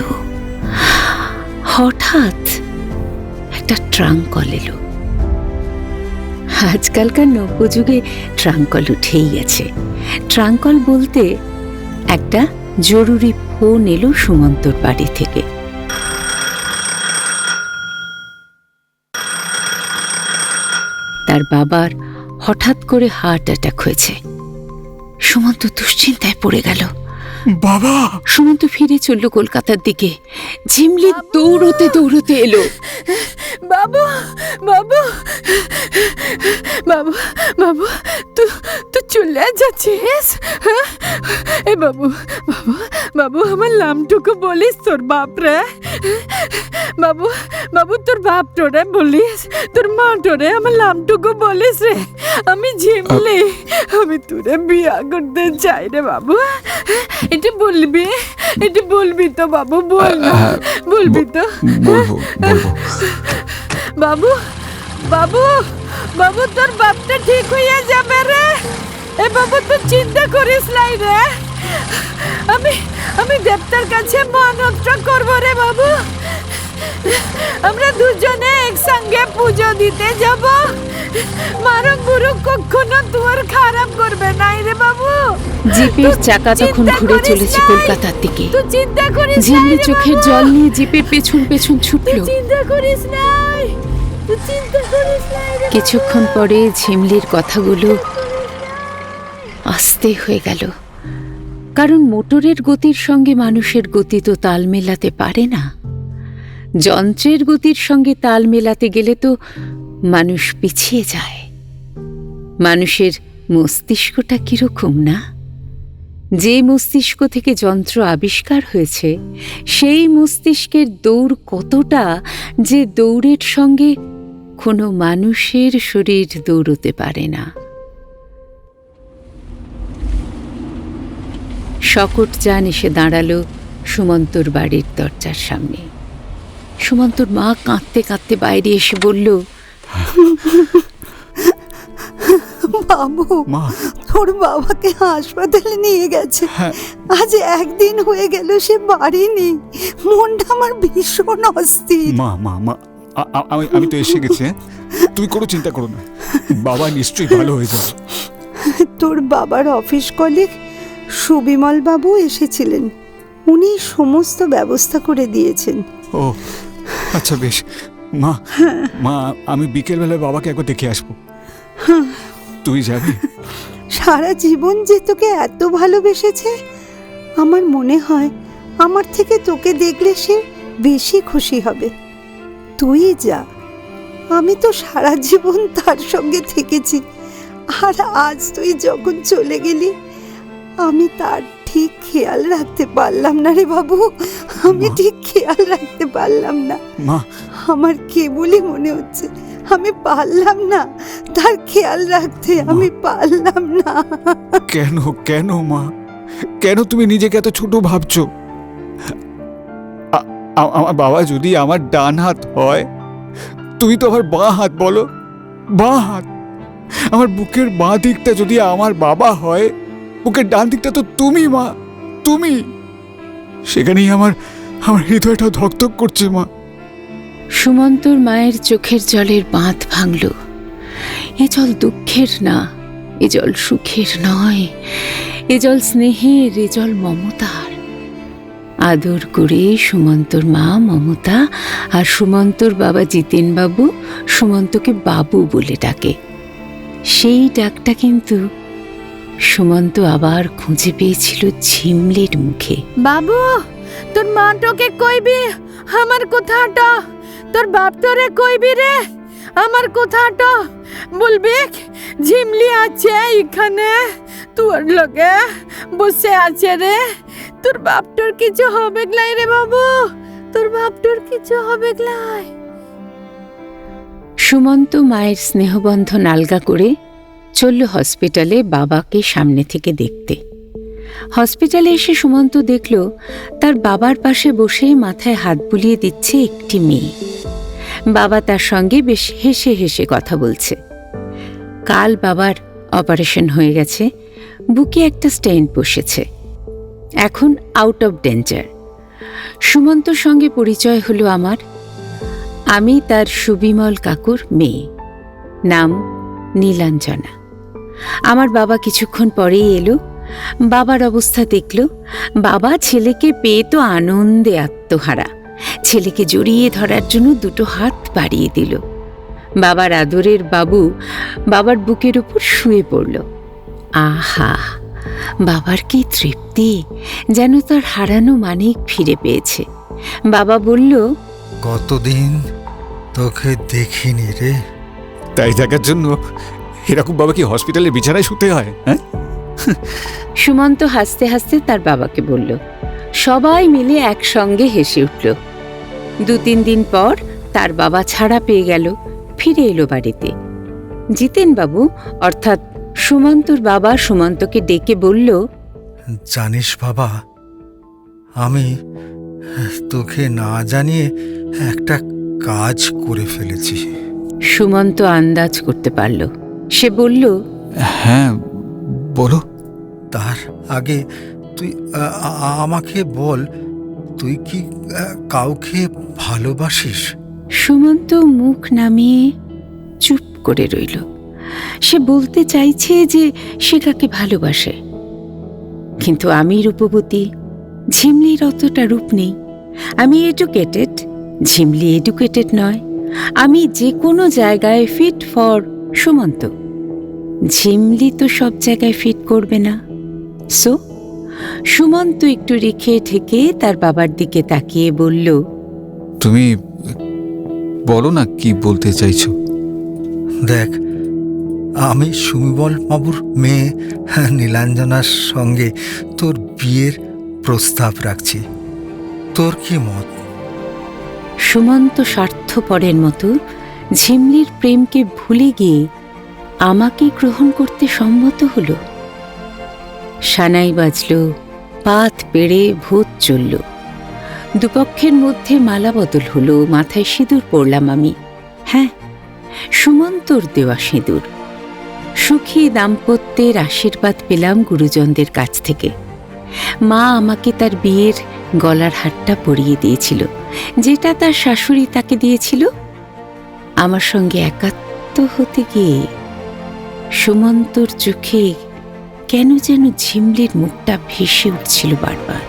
[SPEAKER 3] হঠাৎ একটা ট্রাঙ্ক কল এলো। আজকালকার নব্যযুগে ট্রাঙ্ক কল উঠেই গেছে। ট্রাঙ্ক কল বলতে একটা জরুরি ফোন এলো সুমন্তর বাড়ি থেকে। তার বাবার হঠাৎ করে হার্ট অ্যাটাক হয়েছে। সুমন্ত দুশ্চিন্তায় পড়ে গেল।
[SPEAKER 7] বাবা!
[SPEAKER 3] সুমন্ত ফিরে চলল কলকাতার দিকে। ঝিমলি দৌড়তে দৌড়তে এলো।
[SPEAKER 6] বাবু বাবু বাবু বাবু তুই চলে যাচ্ছিস? এ বাবু বাবু বাবু আমার নামটুকু বলিস তোর বাপ রে। বাবু বাবু তোর বাপ টোরে বলিস, তোর মা টোরে আমার নামটুকু বলিস রে। আমি ঝিমলি, আমি তোরে বিয়া করতে চাই রে বাবু। এটা বলবি তো বাবু? বল না, বলবি তো?
[SPEAKER 7] বলবো বলবো।
[SPEAKER 6] বাবু বাবু বাবু তোর বাপটা ঠিক হয়ে যাবে রে। এ বাবু তুই চিন্তা করিস নাই রে। আমি দেবতার কাছে মানতটা করবো রে বাবু। আমরা দুজনে একসঙ্গে পুজো দিতে যাব। মারং গুরু কখনো তোর খারাপ করবে নাই রে বাবু।
[SPEAKER 3] জিপের চাকা তখন ঘুরে চলেছে কলকাতার দিকে।
[SPEAKER 6] তুই চিন্তা করিস নাই
[SPEAKER 3] ঝিমলি
[SPEAKER 6] রে
[SPEAKER 3] চোখের
[SPEAKER 6] বাবু।
[SPEAKER 3] জল নিয়ে জিপের পেছন পেছন ছুটল।
[SPEAKER 6] তুই চিন্তা করিস নাই, তুই চিন্তা করিস নাই রে বাবু।
[SPEAKER 3] কিছুক্ষণ পরে ঝিমলির কথাগুলো আস্তে হয়ে গেল, কারণ মোটরের গতির সঙ্গে মানুষের গতি তো তাল মেলাতে পারে না। যন্ত্রের গতির সঙ্গে তাল মেলাতে গেলে তো মানুষ পিছিয়ে যায়। মানুষের মস্তিষ্কটা কিরকম না? যে মস্তিষ্ক থেকে যন্ত্র আবিষ্কার হয়েছে সেই মস্তিষ্কের দৌড় কতটা যে দৌড়ের সঙ্গে কোনো মানুষের শরীর দৌড়তে পারে না। শকট যান এসে দাঁড়ালো সুমন্তর বাড়ির দরজার সামনে। সুমন্তর মা কাঁদতে কাঁদতে বাইরে এসে বলল,
[SPEAKER 8] বাবু,
[SPEAKER 7] মা।
[SPEAKER 8] তোর বাবাকে হাসপাতালে নিয়ে গেছে।
[SPEAKER 7] হ্যাঁ।
[SPEAKER 8] আজ একদিন হয়ে গেল সে বাড়ি নেই। মনটা আমার ভীষণ অস্থির।
[SPEAKER 7] মা মা মা আমি তো এসে গেছি। তুমি কোনো চিন্তা করো না, বাবা নিশ্চয়ই ভালো হয়ে যাবে।
[SPEAKER 8] তোর বাবার অফিস কলিগ সুবিমল বাবু এসেছিলেন, উনি সমস্ত ব্যবস্থা করে দিয়েছেন।
[SPEAKER 7] ও আচ্ছা, বেশ। মা মা আমি বিকেলবেলায় বাবাকে একবার দেখে আসবো। তুই যাবি?
[SPEAKER 8] সারা জীবন যে তোকে এত ভালোবেসেছে, আমার মনে হয় আমার থেকে তোকে দেখলে সে বেশি খুশি হবে। তুই যা, আমি তো সারা জীবন তার সঙ্গে থেকেছি, আর আজ তুই যখন চলে গেলি আমি তার ঠিক খেয়াল রাখতে পারলাম না রে বাবু। আমি ঠিক খেয়াল রাখতে পারলাম না।
[SPEAKER 7] মা,
[SPEAKER 8] আমার কেবলই মনে হচ্ছে আমি পারলাম না তার খেয়াল রাখতে, আমি পারলাম না।
[SPEAKER 7] কেন কেন মা, কেন তুমি নিজেকে এত ছোট ভাবছো? আমার বাবা যদি আমার ডান হাত হয়, তুমি তো আমার বাঁ হাত, বলো, বাঁ হাত। আমার বুকের বাঁ দিকটা যদি আমার বাবা হয়, বুকের ডান দিকটা তো তুমি মা, তুমি। সেখানেই আমার হৃদয়টা ধকধক করছে মা।
[SPEAKER 3] সুমন্তর মায়ের চোখের জলের বাঁধ ভাঙল। এ জল দুঃখের না, এ জল সুখের নয়, এ জল স্নেহের, এ জল মমতার। আদর করে সুমন্তর মা মমতা আর সুমন্তর বাবা জিতেনবাবু সুমন্তকে বাবু বলে ডাকে। সেই ডাকটা কিন্তু সুমন্ত আবার খুঁজে পেয়েছিল ঝিমলির মুখে।
[SPEAKER 6] বাবু, তোর মাটোকে কইবি আমার কথাটা, তোর বাপ তোরে কইবি রে আমার কথাটা। বলবি ঝিমলি আছে এখানে, তোর লগে বসে আছে রে। তোর বাপ তোর কিছু হবে গলাই রে বাবু, তোর বাপ তোর কিছু হবে গলাই।
[SPEAKER 3] সুমন্ত মায়ের স্নেহবন্ধন আলগা করে চলল হসপিটালে বাবাকে সামনে থেকে দেখতে। হসপিটালে এসে সুমন্ত দেখল তার বাবার পাশে বসে মাথায় হাত বুলিয়ে দিচ্ছে একটি মেয়ে। বাবা তার সঙ্গে বেশ হেসে হেসে কথা বলছে। কাল বাবার অপারেশন হয়ে গেছে, বুকে একটা স্টেন্ট বসেছে, এখন আউট অফ ডেঞ্জার। সুমন্তর সঙ্গে পরিচয় হলো আমার। আমি তার সুবিমল কাকুর মেয়ে, নাম নীলাঞ্জনা। আমার বাবা কিছুক্ষণ পরেই এলো। বাবার অবস্থা দেখল। বাবা ছেলেকে পেয়ে তো আনন্দে আত্মহারা। ছেলেকে জড়িয়ে ধরার জন্য দুটো হাত বাড়িয়ে দিল। বাবার আদরের বাবু বাবার বুকের উপর শুয়ে পড়ল। আহা, বাবার কি তৃপ্তি, যেন তার হারানো মানিক ফিরে পেয়েছে। বাবা বলল,
[SPEAKER 5] কতদিন তোকে দেখিনি রে।
[SPEAKER 7] তাই দেখার জন্য এরকম বাবা কি হসপিটালের বিছানায় শুতে হয়? হ্যাঁ।
[SPEAKER 3] সুমন্ত হাসতে হাসতে তার বাবাকে বলল। সবাই মিলে একসঙ্গে হেসে উঠল। 2-3 দিন পর তার বাবা ছাড়া পেয়ে গেল, ফিরে এলো বাড়িতে। জিতেনবাবু অর্থাৎ সুমন্তর বাবা সুমন্তকে ডেকে বলল,
[SPEAKER 5] জানিস বাবা, আমি তোকে না জানিয়ে একটা কাজ করে ফেলেছি।
[SPEAKER 3] সুমন্ত আন্দাজ করতে পারল। সে বলল,
[SPEAKER 7] হ্যাঁ বলো।
[SPEAKER 5] তার আগে তুই আমাকে বল, তুই কি কাউকে ভালোবাসিস?
[SPEAKER 3] সুমন্ত মুখ নামিয়ে চুপ করে রইল। সে বলতে চাইছে যে সে কাকে ভালোবাসে, কিন্তু আমি রূপবতী, ঝিমলির অতটা রূপ নেই। আমি এডুকেটেড, ঝিমলি এডুকেটেড নয়। আমি যে কোনো জায়গায় ফিট ফর সুমন্ত, ঝিমলি তো সব জায়গায় ফিট করবে না। সো সুমন্ত একটু রেখে ঠেকে তার বাবার দিকে তাকিয়ে বলল,
[SPEAKER 7] তুমি বলো না কি বলতে চাইছো।
[SPEAKER 5] দেখ, আমি সুবিমল বাবুর মেয়ে নীলাঞ্জনার সঙ্গে তোর বিয়ের প্রস্তাব রাখছি। তোর কি মত?
[SPEAKER 3] সুমন্ত স্বার্থপরের মতো ঝিমলির প্রেমকে ভুলে গিয়ে আমাকে গ্রহণ করতে সম্মত হল। সানাই বাজল, পাত পেড়ে ভূত চলল। দুপক্ষের মধ্যে মালা বদল হলো, মাথায় সিঁদুর পরলাম আমি। হ্যাঁ, সুমন্তর দেওয়া সিঁদুর। সুখী দাম্পত্যের আশীর্বাদ পেলাম গুরুজনদের কাছ থেকে। মা আমাকে তার বিয়ের গলার হারটা পরিয়ে দিয়েছিল, যেটা তার শাশুড়ি তাকে দিয়েছিল। আমার সঙ্গে একাত্ম হতে গিয়ে সুমন্তর চোখে কেন যেন ঝিমলির মুখটা ভেসে উঠছিল বারবার।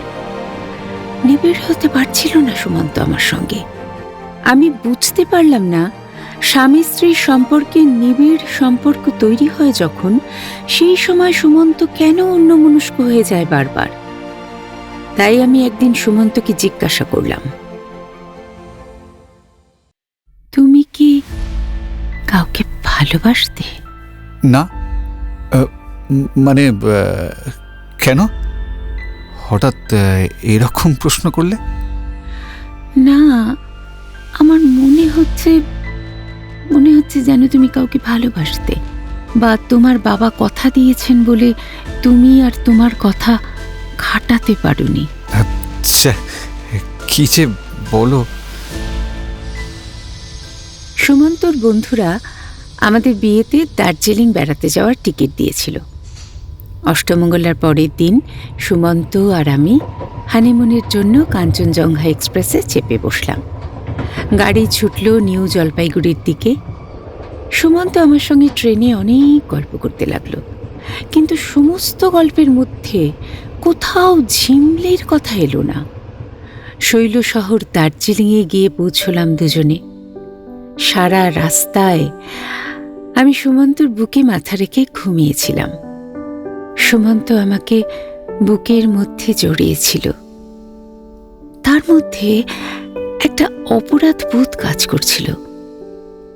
[SPEAKER 3] নিবিড় হতে পারছিল না সুমন্ত আমার সঙ্গে। আমি বুঝতে পারলাম না, স্বামী স্ত্রীর সম্পর্কে নিবিড় সম্পর্ক তৈরি হয় যখন, সেই সময় সুমন্ত কেন অন্যমনস্ক হয়ে যায় বারবার। তাই আমি একদিন সুমন্তকে জিজ্ঞাসা করলাম, তুমি কি কাউকে ভালোবাসতে?
[SPEAKER 7] না, মানে কেন হঠাৎ এরকম প্রশ্ন করলে?
[SPEAKER 3] না, আমার মনে হচ্ছে যেন তুমি কাউকে ভালোবাসতে, বা তোমার বাবা কথা দিয়েছেন বলে তুমি আর তোমার কথা খাটাতে পারোনি।
[SPEAKER 7] কি যে বলো।
[SPEAKER 3] সুমন্তর বন্ধুরা আমাদের বিয়েতে দার্জিলিং বেড়াতে যাওয়ার টিকিট দিয়েছিল। অষ্টমঙ্গলার পরের দিন সুমন্ত আর আমি হানিমুনের জন্য কাঞ্চনজঙ্ঘা এক্সপ্রেসে চেপে বসলাম। গাড়ি ছুটল নিউ জলপাইগুড়ির দিকে। সুমন্ত আমার সঙ্গে ট্রেনে অনেক গল্প করতে লাগলো, কিন্তু সমস্ত গল্পের মধ্যে কোথাও ঝিমলির কথা এলো না। শৈল শহর দার্জিলিংয়ে গিয়ে পৌঁছলাম দুজনে। সারা রাস্তায় আমি সুমন্তর বুকে মাথা রেখে ঘুমিয়েছিলাম। সুমন্ত আমাকে বুকের মধ্যে জড়িয়েছিল। তার মধ্যে একটা অপরাধ বোধ কাজ করছিল,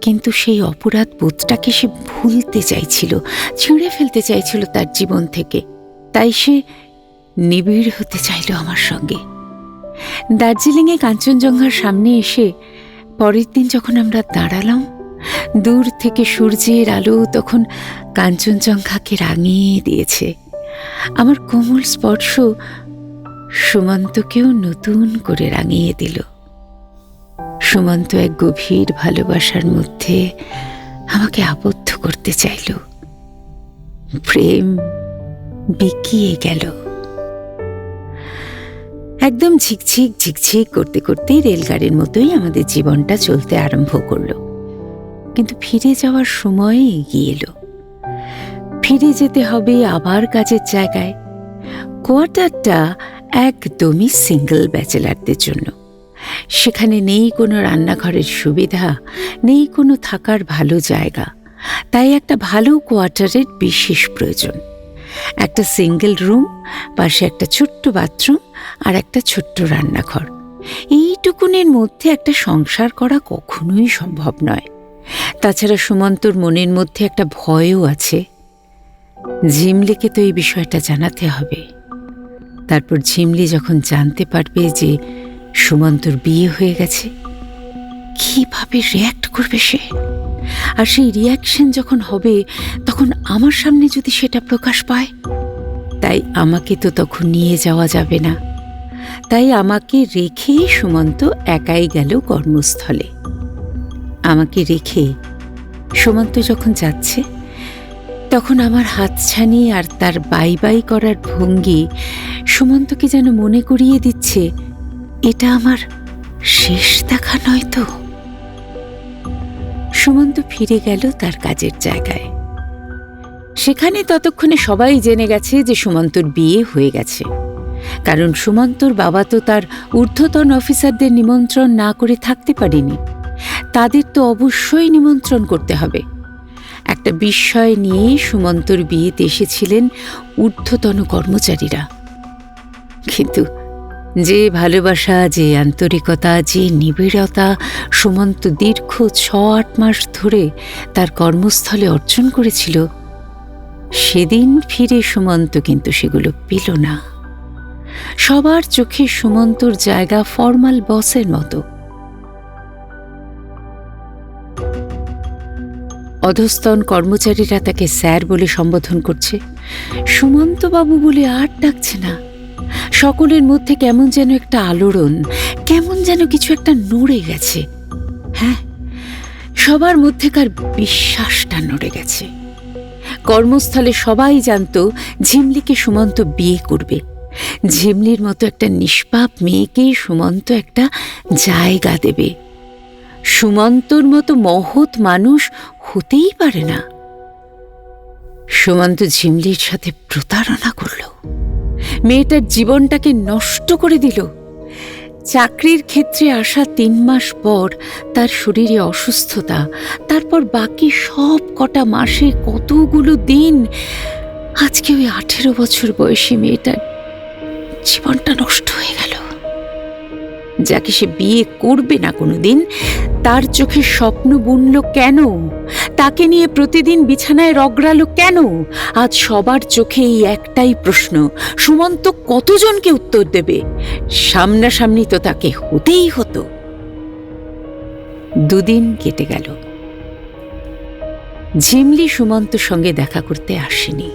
[SPEAKER 3] কিন্তু সেই অপরাধ বোধটাকে সে ভুলতে চাইছিল, ছিঁড়ে ফেলতে চাইছিল তার জীবন থেকে। তাই সে নিবিড় হতে চাইল আমার সঙ্গে। দার্জিলিংয়ে কাঞ্চনজঙ্ঘার সামনে এসে পরের দিন যখন আমরা দাঁড়ালাম, দূর থেকে সূর্যের আলো তখন কাঞ্চনজঙ্ঘাকে রাঙিয়ে দিয়েছে। আমার কোমল স্পর্শ সুমন্তকেও নতুন করে রাঙিয়ে দিল। সুমন্ত এক গভীর ভালোবাসার মধ্যে আমাকে আবদ্ধ করতে চাইল। প্রেম বিকিয়ে গেল। একদম ঝিকঝিক ঝিকঝিক করতে করতে রেলগাড়ির মতোই আমাদের জীবনটা চলতে আরম্ভ করল। কিন্তু ফিরে যাওয়ার সময় এগিয়ে এলো। ফিরে যেতে হবে আবার কাজের জায়গায়। কোয়ার্টারটা একদমই সিঙ্গল ব্যাচেলারদের জন্য। সেখানে নেই কোনো রান্নাঘরের সুবিধা, নেই কোনো থাকার ভালো জায়গা। তাই একটা ভালো কোয়ার্টারের বিশেষ প্রয়োজন। একটা সিঙ্গেল রুম, পাশে একটা ছোট্ট বাথরুম আর একটা ছোট্ট রান্নাঘর। এইটুকুনের মধ্যে একটা সংসার করা কখনোই সম্ভব নয়। তাছাড়া সুমন্তর মনের মধ্যে একটা ভয়ও আছে। ঝিমলিকে তো এই বিষয়টা জানাতে হবে। তারপর ঝিমলি যখন জানতে পারবে যে সুমন্তর বিয়ে হয়ে গেছে, কিভাবে রিয়্যাক্ট করবে সে? আর সেই রিয়াকশন যখন হবে, তখন আমার সামনে যদি সেটা প্রকাশ পায়, তাই আমাকে তো তখন নিয়ে যাওয়া যাবে না। তাই আমাকে রেখে সুমন্ত একাই গেল কর্মস্থলে। আমাকে রেখে সুমন্ত যখন যাচ্ছে, তখন আমার হাতছানি আর তার বাই বাই করার ভঙ্গি সুমন্তকে যেন মনে করিয়ে দিচ্ছে, এটা আমার শেষ দেখা নয় তো। সুমন্ত ফিরে গেল তার কাজের জায়গায়। সেখানে ততক্ষণে সবাই জেনে গেছে যে সুমন্তর বিয়ে হয়ে গেছে। কারণ সুমন্তর বাবা তো তার ঊর্ধ্বতন অফিসারদের নিমন্ত্রণ না করে থাকতে পারেনি। তাদের তো অবশ্যই নিমন্ত্রণ করতে হবে। একটা বিস্ময় নিয়ে সুমন্তর বিয়েতে এসেছিলেন ঊর্ধ্বতন কর্মচারীরা। কিন্তু যে ভালোবাসা, যে আন্তরিকতা, যে নিবিড়তা সুমন্ত দীর্ঘ ৬-৮ মাস ধরে তার কর্মস্থলে অর্জন করেছিল, সেদিন ফিরে সুমন্ত কিন্তু সেগুলো পেল না। সবার চোখে সুমন্তর জায়গা ফর্মাল বসের মতো। অধস্তন কর্মচারীরা তাকে স্যার বলে সম্বোধন করছে, সুমন্তবাবু বলে আর ডাকছে না। সকলের মধ্যে কেমন যেন একটা আলোড়ন, কেমন যেন কিছু একটা নড়ে গেছে। হ্যাঁ, সবার মধ্যেকার বিশ্বাসটা নড়ে গেছে। কর্মস্থলে সবাই জানতো ঝিমলিকে সুমন্ত বিয়ে করবে। ঝিমলির মতো একটা নিষ্পাপ মেয়েকেই সুমন্ত একটা জায়গা দেবে। সুমন্তর মতো মহৎ মানুষ হতেই পারে না। সুমন্ত ঝিমলির সাথে প্রতারণা করল, মেয়েটার জীবনটাকে নষ্ট করে দিল। চাকরির ক্ষেত্রে আসা ৩ মাস পর তার শরীরে অসুস্থতা, তারপর বাকি সব কটা মাসে কতগুলো দিন, আজকে ওই ১৮ বছর বয়সী মেয়েটার জীবনটা নষ্ট হয়ে গেল। যাকে সে বিয়ে করবে না কোনোদিন, তার চোখে স্বপ্ন বুনল কেন? তাকে নিয়ে প্রতিদিন বিছানায় রগড়ালো কেন? আজ সবার চোখে এই একটাই প্রশ্ন, সুমন্ত কতজনকে উত্তর দেবে? সামনাসামনি তো তাকে হতেই হতো। ২ দিন কেটে গেল। ঝিমলি সুমন্তর সঙ্গে দেখা করতে আসেনি।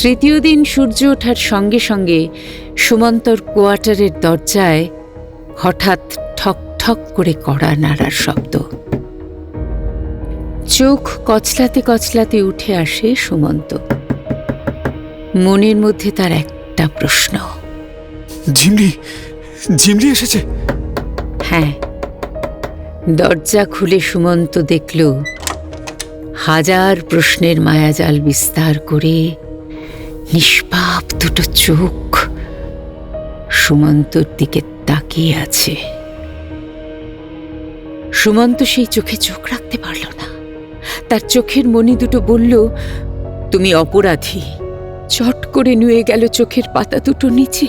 [SPEAKER 3] ৩য় দিন সূর্য ওঠার সঙ্গে সঙ্গে সুমন্তর কোয়ার্টারের দরজায় হঠাৎ ঠক ঠক করে কড়া নাড়ার শব্দ। চোখ কচলাতে কচলাতে উঠে আসে সুমন্ত। মনের মধ্যে তার একটা প্রশ্ন।
[SPEAKER 7] ঝিমলি, ঝিমলি এসেছে?
[SPEAKER 3] হ্যাঁ। দরজা খুলে সুমন্ত দেখল হাজার প্রশ্নের মায়াজাল বিস্তার করে নিষ্পাপ দুটো চোখ সুমন্তর দিকে তাকিয়ে আছে। সুমন্ত সেই চোখে চোখ রাখতে পারল না। তার চোখের মণি দুটো বলল, তুমি অপরাধী। চট করে নুয়ে গেল চোখের পাতা দুটো নিচে।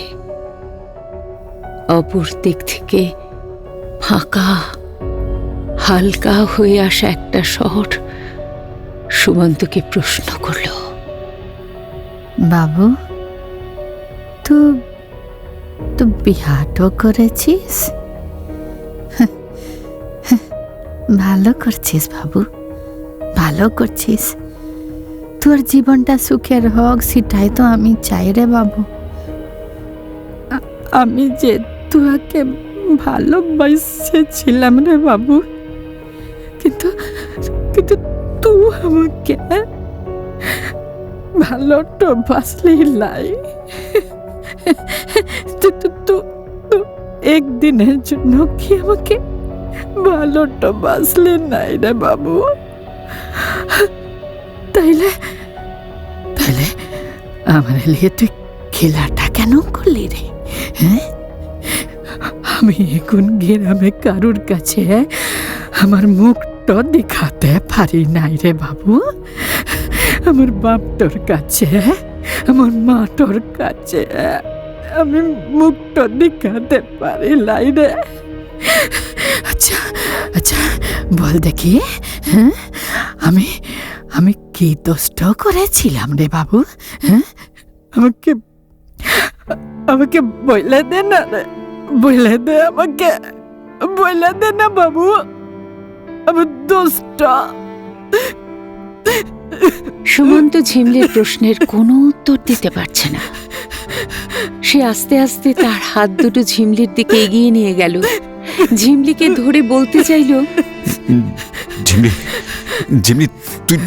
[SPEAKER 3] অপর দিক থেকে ফাঁকা হালকা হয়ে আসা একটা শহর সুমন্তকে প্রশ্ন করল,
[SPEAKER 6] বাবু, তো বিহাটো করেছিস? ভালো করছিস বাবু, ভালো করছিস। তোর জীবনটা সুখের হোক, সেটাই তো আমি চাই রে বাবু। আমি যে তোকে ভালোবাসেছিলাম রে বাবু, কিন্তু তুই আমাকে ভালোটা বাসলি লাই। তো একদিনের জন্য কি আমাকে ভালোটা বাসলি নাই রে বাবু? তাইলে আমার লিয়ে তুই খেলাটা কেন করলি রে? হ্যাঁ, আমি এখন গ্রামে কারুর কাছে আমার মুখটা দেখাতে পারি নাই রে বাবু। আমার বাপটার কাছে, আমার মাটার কাছে আমি মুখটা দেখাতে পারি নাই রে। আচ্ছা আচ্ছা, বল দেখি, হ্যাঁ, আমি কি দোষটা করেছিলাম রে বাবু? হ্যাঁ, আমাকে বলে দে না রে, বলে দে, আমাকে বলে দে না বাবু আমার দোষটা।
[SPEAKER 3] সুমন্ত ঝিমলির প্রশ্নের কোনো উত্তর দিতে পারছে না। সে আস্তে আস্তে তার হাত দুটো ঝিমলির দিকে এগিয়ে নিয়ে গেল। ঝিমলিকে ধরে বলতে চাইল,
[SPEAKER 7] ঝিমলি, ঝিমলি, তুই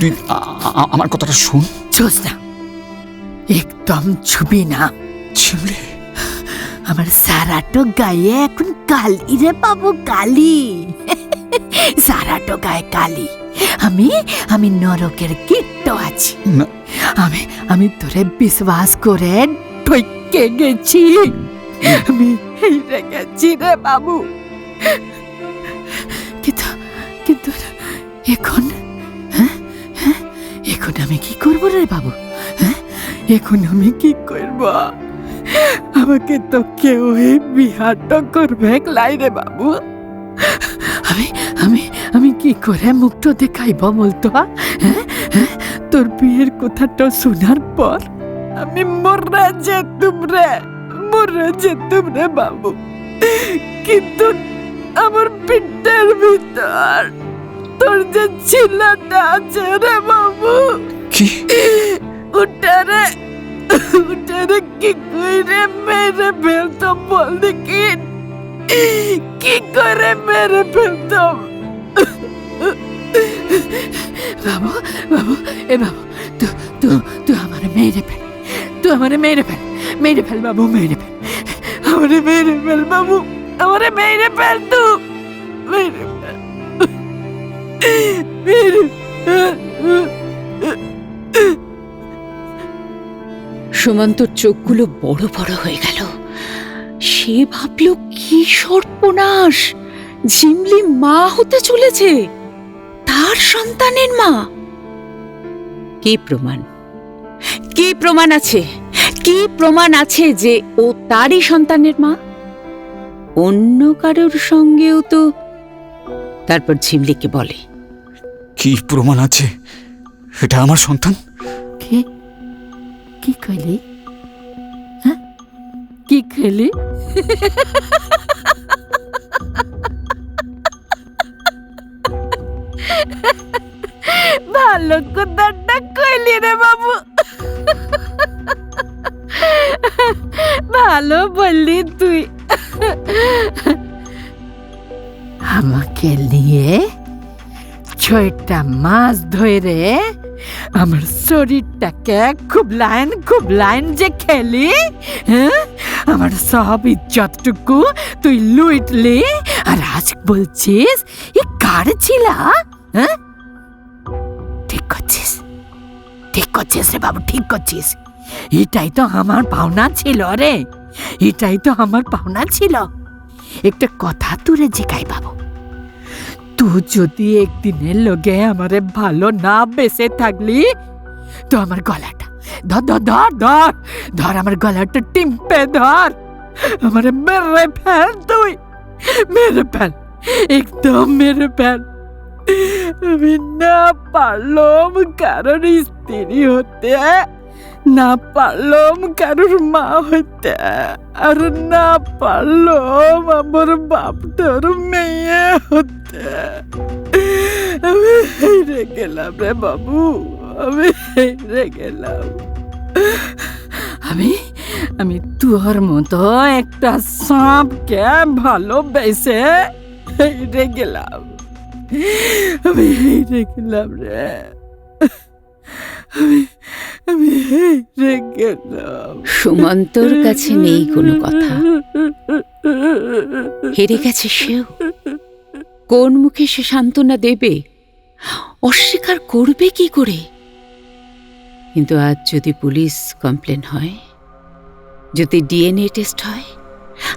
[SPEAKER 7] আমার কথাটা শোন।
[SPEAKER 6] চোস না, একদম ছুবি না।
[SPEAKER 7] ঝিমলি,
[SPEAKER 6] আমার সারাটো গায়ে এখন কালি রে বাবু, কালি। সারাটো গায়ে কালি। আমি নরকের কীট আছি। আমি তোরে বিশ্বাস করে ঠকে গেছি। আমি হেরে গেছি রে বাবু। কিন্তু এখন এখন আমি কি করবো রে বাবু? এখন আমি কি করবো? আমাকে তো কেউ বিহারটা করবে লাই রে বাবু। আমি আমি আমি কি করে মুখটা দেখাইব বলতো? হ্যাঁ হ্যাঁ, তোর বিয়ের কথাটা শোনার পর আমি মরে যেতুম রে বাবু। কিন্তু আমার পিঠের ভিতর তোর যে ছেলেটা আছে রে বাবু,
[SPEAKER 7] কি
[SPEAKER 6] উঠারে কি করে মেরে ফেলতাম বল দেখি, কি করে মেরে ফেলতাম? বাবু বাবু এ বাবু, তুই আমার মেরে ফেল, তুই আমার মেরে ফেল বাবু, মেরে ফেল, আমার মেরে ফেল বাবু, আমার মেরে ফেল, তুই মেরে ফেল, মেরে
[SPEAKER 3] সুমন্তর চোখগুলো বড় বড় হয়ে গেল। সে ভাবল কি সর্বনাশ, ঝিমলি মা হতে চলেছে, তার সন্তানের মা। কি প্রমাণ, কি প্রমাণ আছে, কি প্রমাণ আছে যে ও তারই সন্তানের মা? অন্য কারোর সঙ্গেও তো। তারপর ঝিমলিকে বলে,
[SPEAKER 7] কি প্রমাণ আছে এটা আমার সন্তান?
[SPEAKER 6] কি কইলি? হ্যাঁ, কি কইলি? ভালো কথাটা কইলি রে বাবু, ভালো বললি তুই। আমাকে নিয়ে 6টা মাস ধরে আমার শরীরটাকে খুব লাইন যে খেলি, হ্যাঁ, আমার সব ইজ্জতটুকু তুই লুটলি, আর আজ বলছিস এ কার ছিল? হ্যাঁ, ঠিক করছিস রে বাবু, ঠিক করছিস। এটাই তো আমার পাওনা ছিল রে, এটাই তো আমার পাওনা ছিল। একটা কথা তোরে জিগাই বাবু, তুই যদি একদিনের লগে আমারে ভালো না বেসে থাকলি তো আমার গলাটা ধর ধর ধর ধর ধর, আমার গলাটা টিম্পে ধর, আমারে মেরে ফেল, তুই মেরে ফেল, একদম মেরে ফেল। আমি না পারলাম কারোর স্ত্রী হতে, না পারলাম কারোর মা হইতে, আর না পারলাম আমার বাপটার মেয়ে হতে। আমি হেরে গেলাম রে বাবু, আমি হেরে গেলাম। আমি তোর মতো একটা সাপকে ভালোবেসে হেরে গেলাম, আমি হেরে গেলাম রে, আমি হেরে গেলাম।
[SPEAKER 3] সুমন্তর কাছে নেই কোনো কথা, হেরে গেছে সেও। কোন মুখে সে সান্ত্বনা দেবে, অস্বীকার করবে কি করে? কিন্তু আজ যদি পুলিশ কমপ্লেন হয়, যদি ডিএনএ টেস্ট হয়,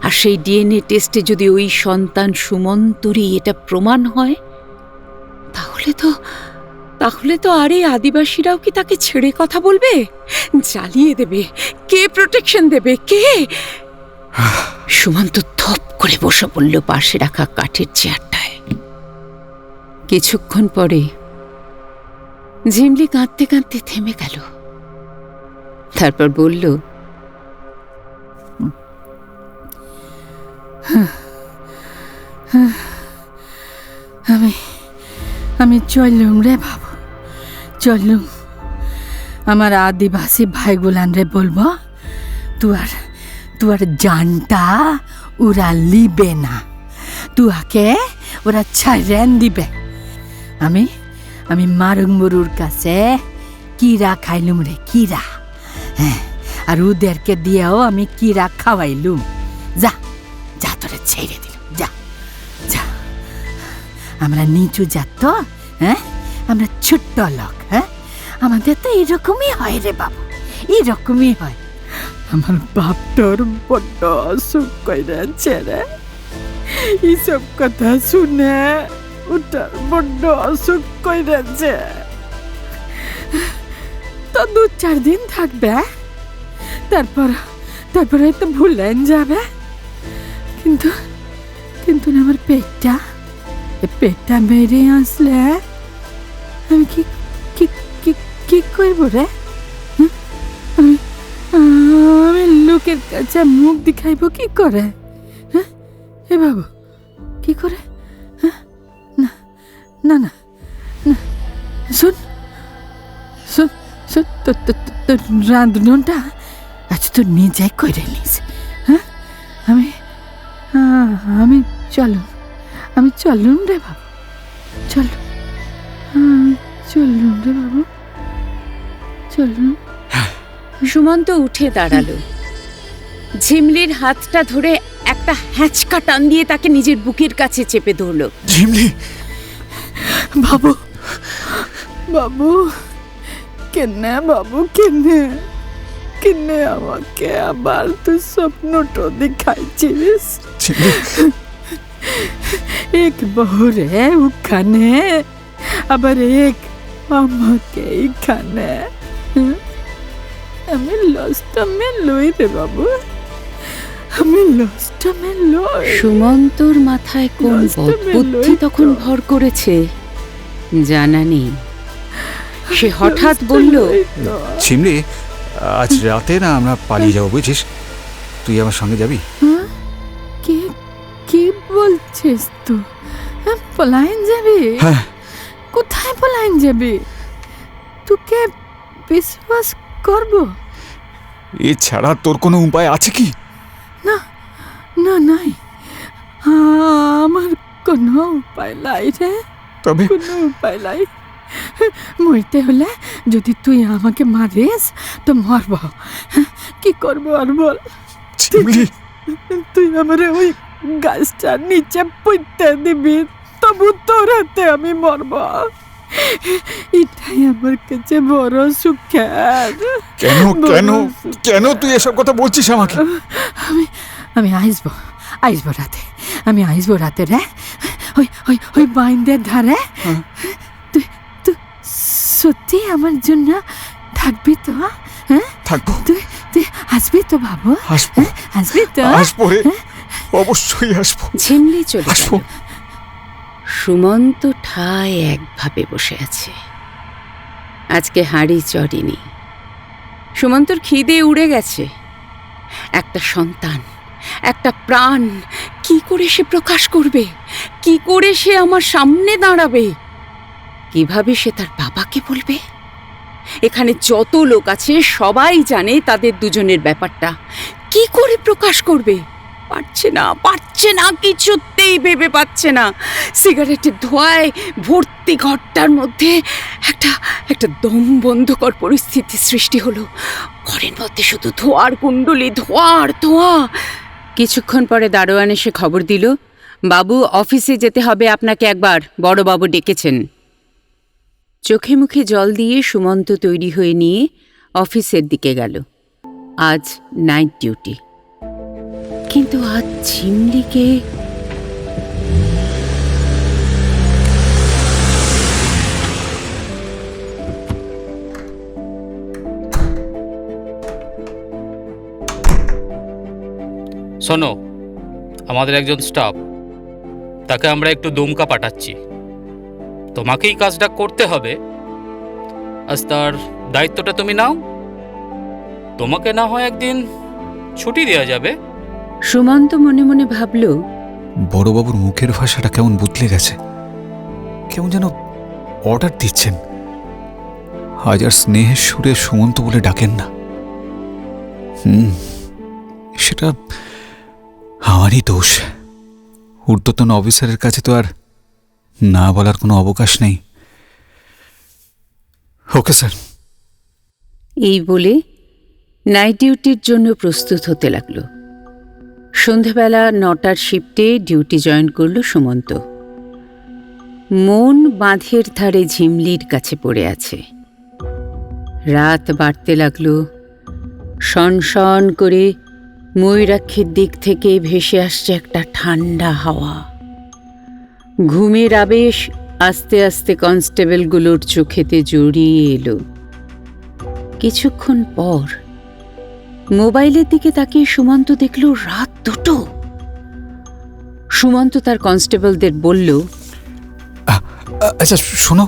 [SPEAKER 3] আর সেই ডিএনএ টেস্টে যদি ওই সন্তান সুমন্তরই এটা প্রমাণ হয়, তাহলে তো আর এই আদিবাসীরাও কি তাকে ছেড়ে কথা বলবে? জ্বালিয়ে দেবে কে? প্রোটেকশন দেবে কে? সুমন্ত থপ করে বসে পড়ল পাশে রাখা কাঠের চেয়ারটায়। কিছুক্ষণ পরে ঝিমলি কাঁদতে কাঁদতে থেমে গেল। তারপর বলল,
[SPEAKER 6] আমি চললুম রে বাবু, চললুম। আমার আদিবাসী ভাইগুলান রে বলবো, তুয়ার জানটা ওরা লিবে না, তুয়াকে ওরা ছাড়েন দিবে। আমি মারুংমরুর কাছে কিরা খাইলুম রে, কিরা। হ্যাঁ, আর ওদেরকে দিয়েও আমি কিরা খাওয়াইলুম। যা যা, তোরে ছেড়ে দিলুম, যা যা। আমরা নিচু জাত তো, হ্যাঁ, আমরা ছোট্ট লোক, হ্যাঁ, আমাদের তো এরকমই হয় রে বাবু, এরকমই হয়। আমার বাপটার বড্ড অসুখ কইরাছে রে, এইসব কথা শুনে ওটার বড্ড অসুখ কইরাছে। তো 2-4 দিন থাকবে, তারপরে তো ভুলেন যাবে, কিন্তু কিন্তু না আমার পেটটা বেড়ে আসলে আমি কি কি কি কি করব রে? হ্যাঁ? আমি লোকের কাছে মুখ দেখাইব কি করে? হ্যাঁ এ বাবু, কি করে? হ্যাঁ না না না না, শোন শোন শোন, তোর রাঁধুনটা আজ তো নিজে করে নিস। হ্যাঁ আমি চলুন রে বাবু, চলুন রে বাবু, চলুন।
[SPEAKER 3] সুমন্ত উঠে দাঁড়ালো, ঝিমলির হাতটা ধরে একটা হ্যাঁচকা টান দিয়ে তাকে নিজের বুকের কাছে চেপে ধরলো।
[SPEAKER 7] ঝিমলি,
[SPEAKER 6] বাবু বাবু, কেনে বাবু, কেনে আমাকে আবার তুই স্বপ্নটা দেখাইছিস?
[SPEAKER 7] ঝিমলি,
[SPEAKER 6] এক বহুরে ওখানে, আবার এক আমাকে এখানে। আমি লসটা মে লই রে বাবু, আমি লসটা মে লই।
[SPEAKER 3] সুমন্তর মাথায় কোন বুদ্ধি তখন ভর করেছে জানা নেই। সে হঠাৎ বলল,
[SPEAKER 7] ঝিমলি, আজ রাতে না আমরা পালিয়ে যাবো, বুঝছিস? তুই আমার সঙ্গে যাবি?
[SPEAKER 6] কি বলছিস তুই? পলায়ন যাবি?
[SPEAKER 7] হ্যাঁ।
[SPEAKER 6] কোথায় পলায়ন যাবি? তোকে বিশ্বাস করব?
[SPEAKER 7] এছাড়া তোর কোনো উপায় আছে কি?
[SPEAKER 6] না না, নাই, আমার কোনো উপায় নাই রে,
[SPEAKER 7] তবে
[SPEAKER 6] কোনো উপায় নাই। মরতে হলে যদি তুই আমাকে মারিস তো মরব। কি করবো আর বল?
[SPEAKER 7] ঝিমলি,
[SPEAKER 6] তুই আমারে ওই গাছটার নিচে পুঁতে দিবি, তবু তোর হাতে আমি মরব। এটাই আমার কাছে বড় সুখের।
[SPEAKER 7] কেন তুই এসব কথা বলছিস আমাকে?
[SPEAKER 6] আমি আইসবো রাতে, আমি আইসবো রাতে রে, ওই বাইন্দের ধারে। তুই সত্যি আমার জন্য থাকবি তো? হ্যাঁ
[SPEAKER 7] থাকবো।
[SPEAKER 6] তুই আসবি তো বাবু? আসবি তো?
[SPEAKER 7] আসবো রে, অবশ্যই আসবো।
[SPEAKER 3] ঝিমলি চলে গেল।
[SPEAKER 7] আসবো।
[SPEAKER 3] সুমন্ত ঠায় একভাবে বসে আছে। আজকে হাঁড়ি চড়েনি। সুমন্তর খিদে উড়ে গেছে। একটা সন্তান, একটা প্রাণ, কি করে সে প্রকাশ করবে? কি করে সে আমার সামনে দাঁড়াবে? কিভাবে সে তার বাবাকে বলবে? এখানে যত লোক আছে সবাই জানে তাদের দুজনের ব্যাপারটা। কি করে প্রকাশ করবে? পারছে না, কিছুতেই ভেবে পাচ্ছে না। সিগারেটের ধোঁয়ায় ভর্তি ঘরটার মধ্যে একটা দম বন্ধকর পরিস্থিতি সৃষ্টি হলো। ঘরের মধ্যে শুধু ধোঁয়ার কুণ্ডলি, ধোঁয়া। কিছুক্ষণ পরে দারোয়ান এসে খবর দিল, বাবু, অফিসে যেতে হবে আপনাকে একবার, বড়বাবু ডেকেছেন। চোখে মুখে জল দিয়ে সুমন্ত তৈরি হয়ে নিয়ে অফিসের দিকে গেল। আজ নাইট ডিউটি, কিন্তু আজ ঝিমলিকে
[SPEAKER 9] শোনো, আমাদের একজন স্টাফ, তাকে আমরা একটু দুমকা পাঠাচ্ছি। তোমাকেই কাজটা করতে হবে। আজ তার দায়িত্বটা তুমি নাও। তোমাকে না হয় একদিন ছুটি দেওয়া যাবে।
[SPEAKER 3] সুমন্ত মনে মনে ভাবল,
[SPEAKER 7] বড়বাবুর মুখের ভাষাটা কেমন বদলে গেছে, কেমন যেন অর্ডার দিচ্ছেন। আজ আর স্নেহের সুরে সুমন্ত বলে ডাকেন না। সেটা আমারই দোষ। ঊর্ধ্বতন অফিসারের কাছে তো আর না বলার কোনো অবকাশ নেই। Okay sir.
[SPEAKER 3] এই বলে নাইট ডিউটির জন্য প্রস্তুত হতে লাগল। সন্ধেবেলা 9টার শিফটে ডিউটি জয়েন করল সুমন্ত। মন বাঁধের ধারে ঝিমলির কাছে পড়ে আছে। রাত বাড়তে লাগল। শন করে ময়ূরাক্ষীর দিক থেকে ভেসে আসছে একটা ঠান্ডা হাওয়া। ঘুমের আবেশ আস্তে আস্তে কনস্টেবলগুলোর চোখেতে জড়িয়ে এলো। কিছুক্ষণ পর মোবাইলের দিকে তাকিয়ে সুমন্ত দেখল রাত 2টো। সুমন্ত তার কনস্টেবলদের বলল,
[SPEAKER 7] আচ্ছা শোনো,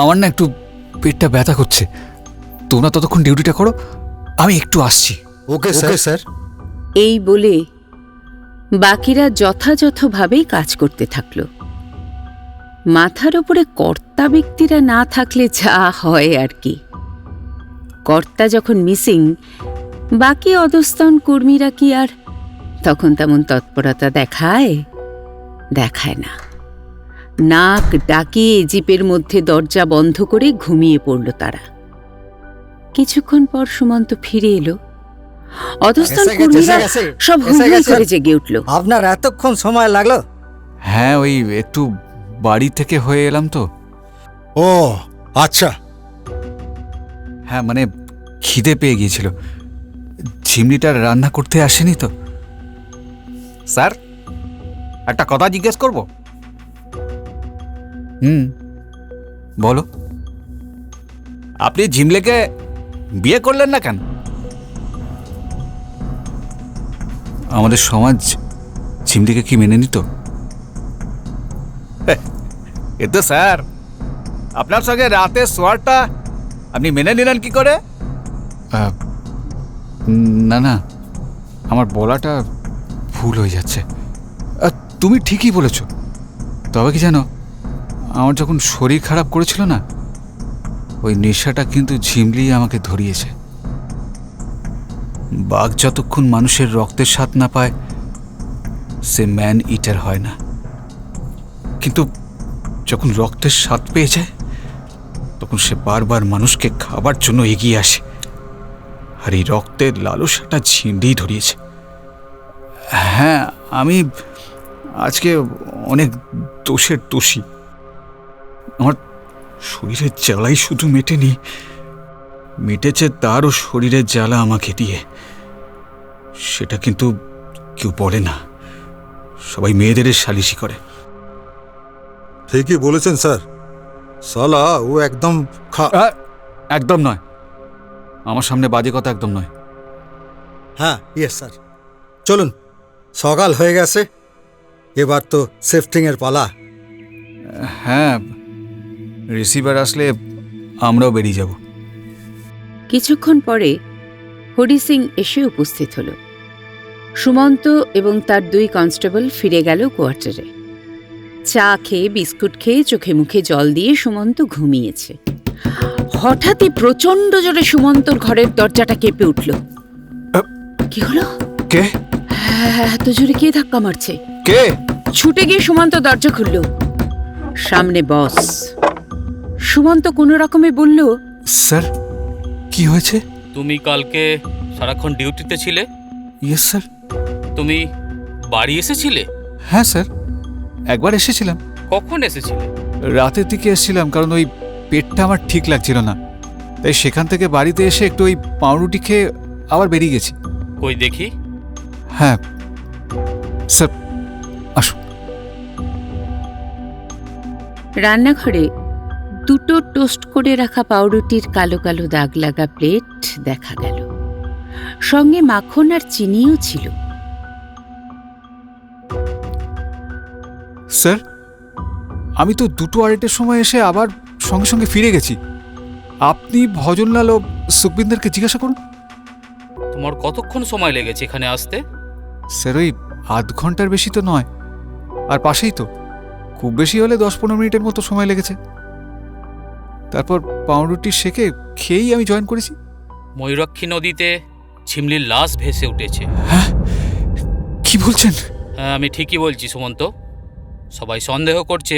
[SPEAKER 7] আমার না একটু পেটটা ব্যথা করছে, তোমরা ততক্ষণ ডিউটিটা করো, আমি একটু আসছি।
[SPEAKER 5] Okay sir.
[SPEAKER 3] এই বলে বাকিরা যথাযথভাবেই কাজ করতে থাকল। মাথার ওপরে কর্তা ব্যক্তিরা না থাকলে যা হয় আর কি। কর্তা যখন মিসিং, বাকি অধস্তন কর্মীরা কি আর তখন তেমন তৎপরতা দেখায় না। নাক ডাকিয়ে জিপের মধ্যে দরজা বন্ধ করে ঘুমিয়ে পড়ল তারা। কিছুক্ষণ পর সুমন্ত ফিরে এলো। অধস্তন কর্মীরা সব হুড় করে জেগে উঠল।
[SPEAKER 5] আপনার এতক্ষণ সময় লাগলো?
[SPEAKER 7] হ্যাঁ, ওই একটু বাড়ি থেকে হয়ে এলাম তো।
[SPEAKER 5] ও আচ্ছা।
[SPEAKER 7] হ্যাঁ, মানে খিদে পেয়ে গিয়েছিল। ঝিমলিটা রান্না করতে আসেনি তো। স্যার, একটা কথা জিজ্ঞেস করব? বলো। আপনি ঝিমলেকে বিয়ে করলেন না কেন? আমাদের সমাজ ঝিমলিকে কি মেনে নিত? এ তো স্যার, আপনার সঙ্গে রাতে শোয়ারটা আপনি মেনে নিলেন কি করে? না, আমার বলাটা ভুল হয়ে যাচ্ছে। তুমি ঠিকই বলেছ। তবে কি জানো, আমার যখন শরীর খারাপ করেছিল না, ওই নেশাটা কিন্তু ঝিমলি আমাকে ধরিয়েছে। বাঘ যতক্ষণ মানুষের রক্তের স্বাদ না পায়, সে ম্যান ইটার হয় না। কিন্তু যখন রক্তের স্বাদ পেয়ে যায়, তখন সে বারবার মানুষকে খাবার জন্য এগিয়ে আসে। আর এই রক্তের লালসাটা ঝিমলি ধরিয়েছে। হ্যাঁ, আমি আজকে অনেক দোষের দোষী। আমার শরীরের জ্বালাই শুধু মিটেছে তারও শরীরের জ্বালা আমাকে দিয়ে। সেটা কিন্তু কেউ বলে না, সবাই মেয়েদের সালিশি করে।
[SPEAKER 5] ঠিকই বলেছেন স্যার। সালা ও একদম
[SPEAKER 7] একদম নয়, আমার সামনে বাজে কথা একদম নয়।
[SPEAKER 5] হ্যাঁ ইয়েস স্যার। চলুন, সকাল হয়ে গেছে, এবার তো শিফটিংয়ের পালা।
[SPEAKER 7] হ্যাঁ, রিসিভার আসলে আমরাও বেরিয়ে যাব।
[SPEAKER 3] কিছুক্ষণ পরে হরি সিং এসে উপস্থিত হল। সুমন্ত এবং তার 2 কনস্টেবল ফিরে গেল কোয়ার্টারে। চা খেয়ে বিস্কুট খেয়ে চোখে মুখে জল দিয়ে সুমন্ত ঘুমিয়েছে। হঠাৎই প্রচণ্ড জোরে সুমন্তর ঘরের দরজাটা কেঁপে উঠল। কি হলো?
[SPEAKER 7] কে?
[SPEAKER 3] হ্যাঁ, এত জোরে কে ধাক্কা মারছে?
[SPEAKER 7] কে?
[SPEAKER 3] ছুটে গিয়ে সুমন্ত দরজা খুলল। সামনে বস। সুমন্ত কোনো রকমে বলল,
[SPEAKER 7] স্যার, কি হয়েছে?
[SPEAKER 9] তুমি কালকে সারাক্ষণ ডিউটিতে ছিলে?
[SPEAKER 7] Yes sir.
[SPEAKER 9] তুমি বাড়ি এসেছিলে?
[SPEAKER 7] হ্যাঁ স্যার, একবার এসেছিলাম।
[SPEAKER 9] কখন এসেছিলে?
[SPEAKER 7] রাতের দিকে এসেছিলাম, কারণ ওই পেটটা আমার ঠিক লাগছিল না, তাই সেখান থেকে বাড়িতে এসে একটু ওই পাউরুটি খেয়ে আবার বেরিয়ে গেছি।
[SPEAKER 9] কই দেখি।
[SPEAKER 7] হ্যাঁ স্যার, আসুন।
[SPEAKER 3] রান্নাঘরে 2টো টোস্ট করে রাখা পাউরুটির কালো কালো দাগ লাগা প্লেট দেখা গেল। সঙ্গে মাখন আর চিনিও ছিল।
[SPEAKER 7] স্যার, আমি তো 2:08-এর সময় এসে আবার সঙ্গে সঙ্গে ফিরে গেছি। আপনি ভজনলাল ও সুখবিন্দারকে জিজ্ঞাসা করুন।
[SPEAKER 9] তোমার কতক্ষণ সময় লেগেছে এখানে আসতে?
[SPEAKER 7] স্যার, ওই আধ ঘন্টার বেশি তো নয়, আর পাশেই তো। খুব বেশি হলে 10-15 মিনিটের মতো সময় লেগেছে। তারপর পাউরুটি সেকে খেয়েই আমি জয়েন করেছি।
[SPEAKER 9] ময়ূরাক্ষী নদীতে ঝিমলির লাশ ভেসে উঠেছে।
[SPEAKER 7] হ্যাঁ, কি বলছেন?
[SPEAKER 9] হ্যাঁ, আমি ঠিকই বলছি সুমন্ত। সবাই সন্দেহ করছে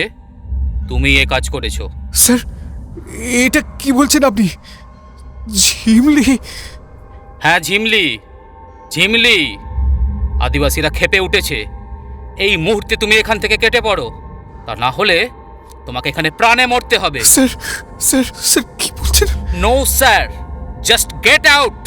[SPEAKER 9] তুমি এ কাজ করেছো।
[SPEAKER 7] স্যার, এটা কি বলছেন আপনি? ঝিমলি?
[SPEAKER 9] হ্যাঁ, ঝিমলি। আদিবাসীরা ক্ষেপে উঠেছে। এই মুহূর্তে তুমি এখান থেকে কেটে পড়ো, তা না হলে তোমাকে এখানে প্রাণে মরতে হবে।
[SPEAKER 7] স্যার স্যার স্যার কি বলছেন?
[SPEAKER 9] No sir, just get out.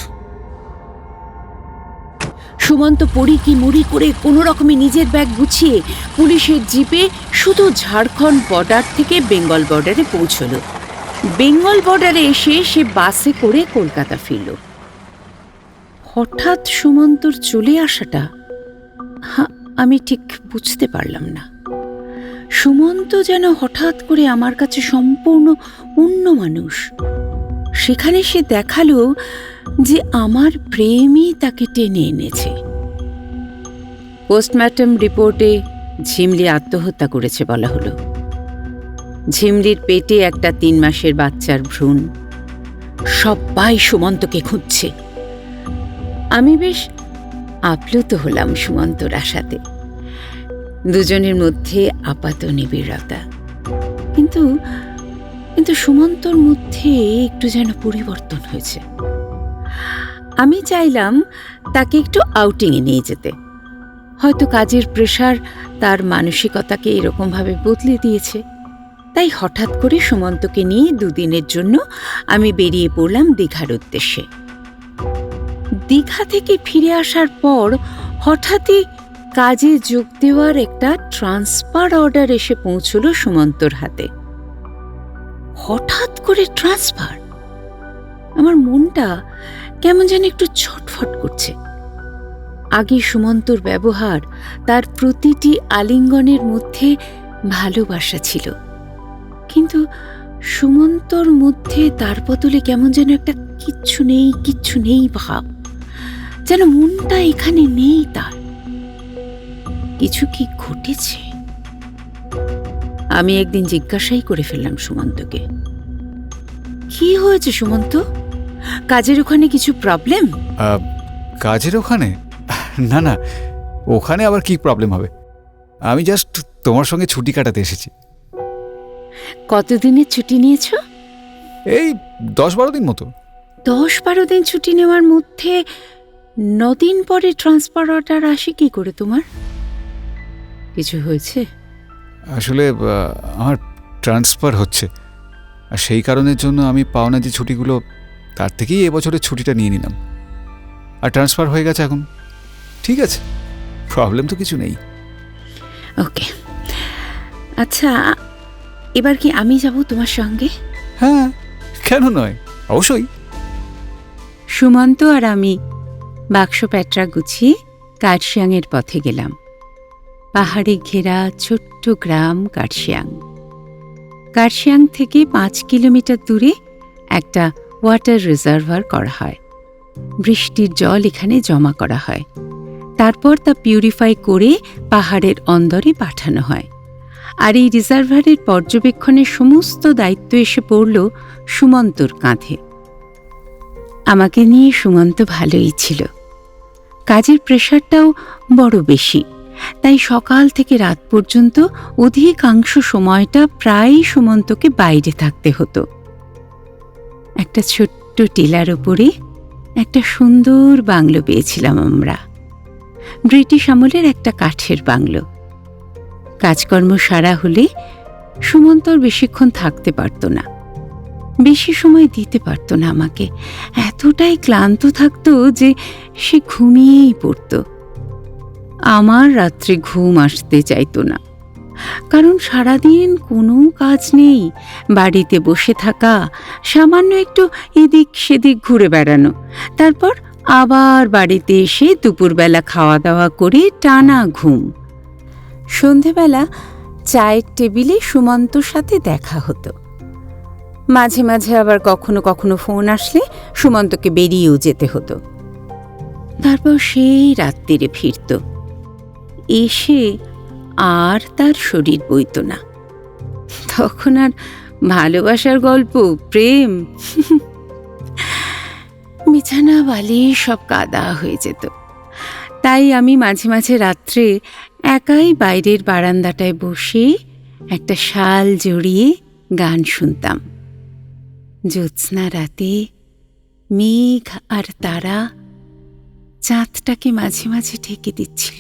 [SPEAKER 3] Sumanta পড়ি মুড়ি করে কোনো রকমে নিজের ব্যাগ গুছিয়ে পুলিশের জিপে শুধু ঝাড়খণ্ড বর্ডার থেকে বেঙ্গল বর্ডারে পৌঁছল। বেঙ্গল বর্ডারে এসে সে বাসে করে কলকাতা ফিরল। হঠাৎ সুমন্তর চলে আসাটা আমি ঠিক বুঝতে পারলাম না। সুমন্ত যেন হঠাৎ করে আমার কাছে সম্পূর্ণ অন্য মানুষ। সেখানে সে দেখালো যে আমার প্রেমই তাকে টেনে এনেছে। পোস্টমর্টম রিপোর্টে ঝিমলি আত্মহত্যা করেছে বলা হলো। ঝিমলির পেটে একটা 3 মাসের বাচ্চার ভ্রূণ। সবাই সুমন্তকে খুঁজছে। আমি বেশ আপ্লুত হলাম সুমন্তর আশাতে। দুজনের মধ্যে আপাত নিবিড়তা, কিন্তু সুমন্তর মধ্যে একটু যেন পরিবর্তন হয়েছে। আমি চাইলাম তাকে একটু আউটিংয়ে নিয়ে যেতে। হয়তো কাজের প্রেশার তার মানসিকতাকে এরকমভাবে বদলে দিয়েছে। তাই হঠাৎ করে সুমন্তকে নিয়ে 2 দিনের জন্য আমি বেরিয়ে পড়লাম দীঘার উদ্দেশ্যে। দীঘা থেকে ফিরে আসার পর হঠাৎই কাজে যোগ দেওয়ার একটা ট্রান্সফার অর্ডার এসে পৌঁছল সুমন্তর হাতে। হঠাৎ করে ট্রান্সফার! আমার মনটা কেমন যেন একটু ছটফট করছে। আগে সুমন্তর ব্যবহার, তার প্রতিটি আলিঙ্গনের মধ্যে ভালোবাসা ছিল, কিন্তু সুমন্তর মধ্যে তার বদলে কেমন যেন একটা কিচ্ছু নেই ভাব, যেন মনটা এখানে নেই তার। কিছু কি ঘটেছে? আমি একদিন জিজ্ঞাসাই করে ফেললাম সুমন্তকে, কি হয়েছে সুমন্ত? কাজের ওখানে কিছু প্রবলেম?
[SPEAKER 7] কাজের ওখানে? না, ওখানে আবার কি প্রবলেম হবে? আমি জাস্ট তোমার সঙ্গে ছুটি কাটাতে এসেছি।
[SPEAKER 3] কতদিনের ছুটি নিয়েছ?
[SPEAKER 7] এই 10-12 দিন মতো।
[SPEAKER 3] 10-12 দিন ছুটি নেওয়ার মধ্যে 9 দিন পরে ট্রান্সফার অর্ডার আসে কি করে তোমার? কিছু হয়েছে?
[SPEAKER 7] আসলে আমার ট্রান্সফার হচ্ছে, আর সেই কারণের জন্য আমি পাওনা যে ছুটিগুলো, তার থেকেই এবছরের ছুটিটা নিয়ে নিলাম। আর ট্রান্সফার হয়ে গেছে এখন। ঠিক আছে, প্রবলেম তো কিছু নেই।
[SPEAKER 3] ওকে, আচ্ছা এবার কি আমি যাব তোমার সঙ্গে?
[SPEAKER 7] হ্যাঁ, কেন নয়, অবশ্যই।
[SPEAKER 3] সুমন্ত আর আমি বাক্স প্যাটরা গুছিয়ে কার্শিয়াংয়ের পথে গেলাম। পাহাড়ে ঘেরা ছোট্ট গ্রাম কার্শিয়াং। কার্শিয়াং থেকে 5 কিলোমিটার দূরে একটা ওয়াটার রিজার্ভার করা হয়। বৃষ্টির জল এখানে জমা করা হয়, তারপর তা পিউরিফাই করে পাহাড়ের অন্দরে পাঠানো হয়। আর এই রিজার্ভারের পর্যবেক্ষণের সমস্ত দায়িত্ব এসে পড়ল সুমন্তর কাঁধে। আমাকে নিয়ে সুমন্ত ভালোই ছিল। কাজের প্রেশারটাও বড় বেশি, তাই সকাল থেকে রাত পর্যন্ত অধিকাংশ সময়টা প্রায়ই সুমন্তকে বাইরে থাকতে হতো। একটা ছোট্ট টিলার ওপরে একটা সুন্দর বাংলো পেয়েছিলাম আমরা। ব্রিটিশ আমলের একটা কাঠের বাংলো। কাজকর্ম সারা হলে সুমন্তর বেশিক্ষণ থাকতে পারত না, বেশি সময় দিতে পারত না আমাকে। এতটাই ক্লান্ত থাকতো যে সে ঘুমিয়েই পড়ত। আমার রাত্রে ঘুম আসতে চাইতো না, কারণ সারাদিন কোনো কাজ নেই, বাড়িতে বসে থাকা, সামান্য একটু এদিক সেদিক ঘুরে বেড়ানো, তারপর আবার বাড়িতে এসে দুপুরবেলা খাওয়া দাওয়া করে টানা ঘুম। সন্ধেবেলা চায়ের টেবিলে সুমন্তর সাথে দেখা হতো। মাঝে মাঝে আবার কখনো কখনো ফোন আসলে সুমন্তকে বেরিয়েও যেতে হতো। তারপর সেই রাত্রিরে ফিরত। এসে আর তার শরীর বইত না। তখন আর ভালোবাসার গল্প, প্রেম, বিছানা বালিশ সব কাদা হয়ে যেত। তাই আমি মাঝে মাঝে রাত্রে একাই বাইরের বারান্দাটায় বসে একটা শাল জড়িয়ে গান শুনতাম। জ্যোৎস্না রাতে মেঘ আর তারা চাঁদটাকে মাঝে মাঝে ঢেকে দিচ্ছিল,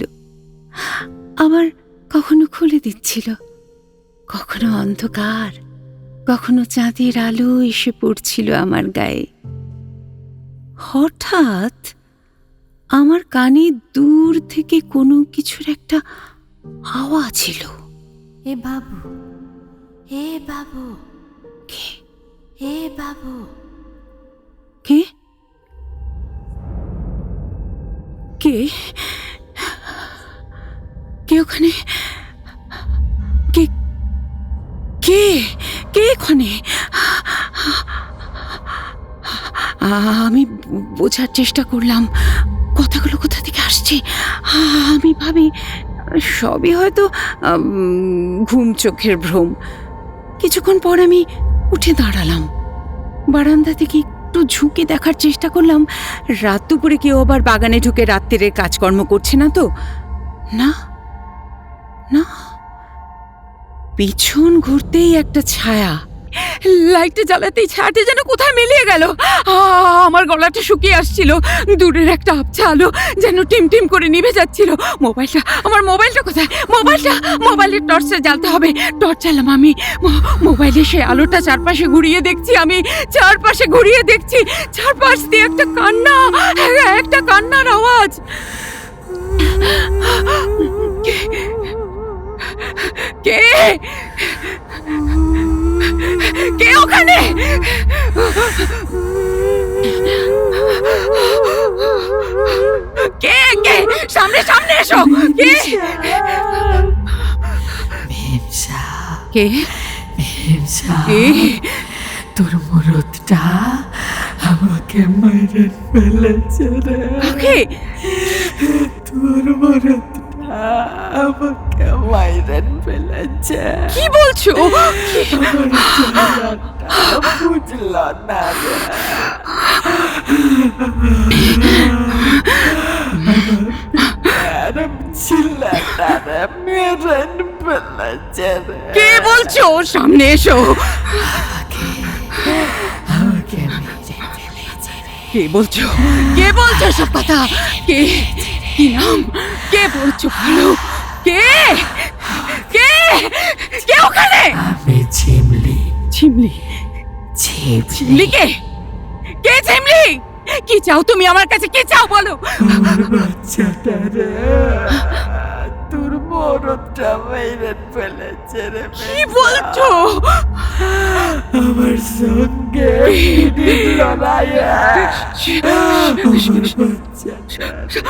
[SPEAKER 3] আবার কখনো খুলে দিচ্ছিল। কখনো অন্ধকার, কখনো চাঁদের আলো এসে পড়ছিল আমার গায়ে। হঠাৎ আমার কানে দূর থেকে কোনো কিছুর একটা আওয়াজ ছিল।
[SPEAKER 6] এ বাবু, এ বাবু,
[SPEAKER 3] কে?
[SPEAKER 6] এ বাবু।
[SPEAKER 3] কে? কে কে ওখানে? কে কে কে ওখানে? আমি বোঝার চেষ্টা করলাম কথাগুলো কোথা থেকে আসছে। আমি ভাবি সবই হয়তো ঘুম চোখের ভ্রম। কিছুক্ষণ পর আমি উঠে দাঁড়ালাম, বারান্দা থেকে একটু ঝুঁকে দেখার চেষ্টা করলাম রাত দুপুরে কেউ আবার বাগানে ঢুকে রাত্রির কাজকর্ম করছে না তো। না না, পিছন ঘুরতেই একটা ছায়া, লাইটটা জ্বালাতেই ছায়াটা যেন কোথায় মিলিয়ে গেল। আমার গলাটা শুকিয়ে আসছিল। দূরের একটা আবছা আলো যেন টিম করে নিভে যাচ্ছিল। আমার মোবাইলটা কোথায়? মোবাইলের টর্চটা জ্বালতে হবে। টর্চ জ্বালাম আমি। মোবাইলে সেই আলোটা চারপাশে ঘুরিয়ে দেখছি। চারপাশ দিয়ে একটা কান্নার আওয়াজ। কে কে ওখানে? কে কে সামনে এসো। কে কে কে?
[SPEAKER 6] তোর মরদটা আমাকে মেরে ফেলেছে রে।
[SPEAKER 3] ওকে,
[SPEAKER 6] তোর মরদটা আমাকে মেরে ফেলেছে।
[SPEAKER 3] কি বলছো?
[SPEAKER 6] বুঝল না রে। ছেলেটারে মেরে ফেলেছে রে।
[SPEAKER 3] কে বলছো? সামনে এসো।
[SPEAKER 6] আমাকে মেরে ফেলেছে রে।
[SPEAKER 3] কে বলছো সব কথা? কে? কি নাম? কে বলছো? ভালো। কে কে কে ওখানে?
[SPEAKER 6] আমি ঝিমলি।
[SPEAKER 3] ঝিমলি কে? কে ঝিমলি? কি চাও তুমি আমার কাছে? কি চাও বলো?
[SPEAKER 6] আমার বাচ্চাটারে তোর মরদটা মেরে ফেলেছে রে।
[SPEAKER 3] কি বলছো?
[SPEAKER 6] আমার সঙ্গে লড়াইয়ে আমার বাচ্চাটারে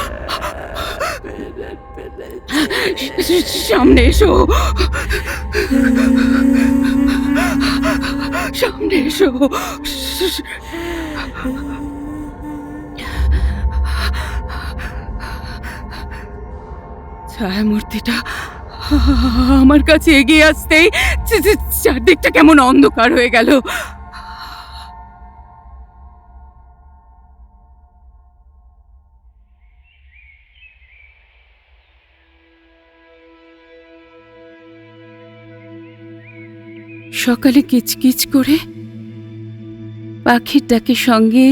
[SPEAKER 6] মেরে ফেলেছে।
[SPEAKER 3] সামনে এসো। সামনে এসো। ছায়ামূর্তিটা আমার কাছে এগিয়ে আসতেই চারদিকটা কেমন অন্ধকার হয়ে গেল। সকালে কিচকিচ করে পাখির ডাকের সঙ্গে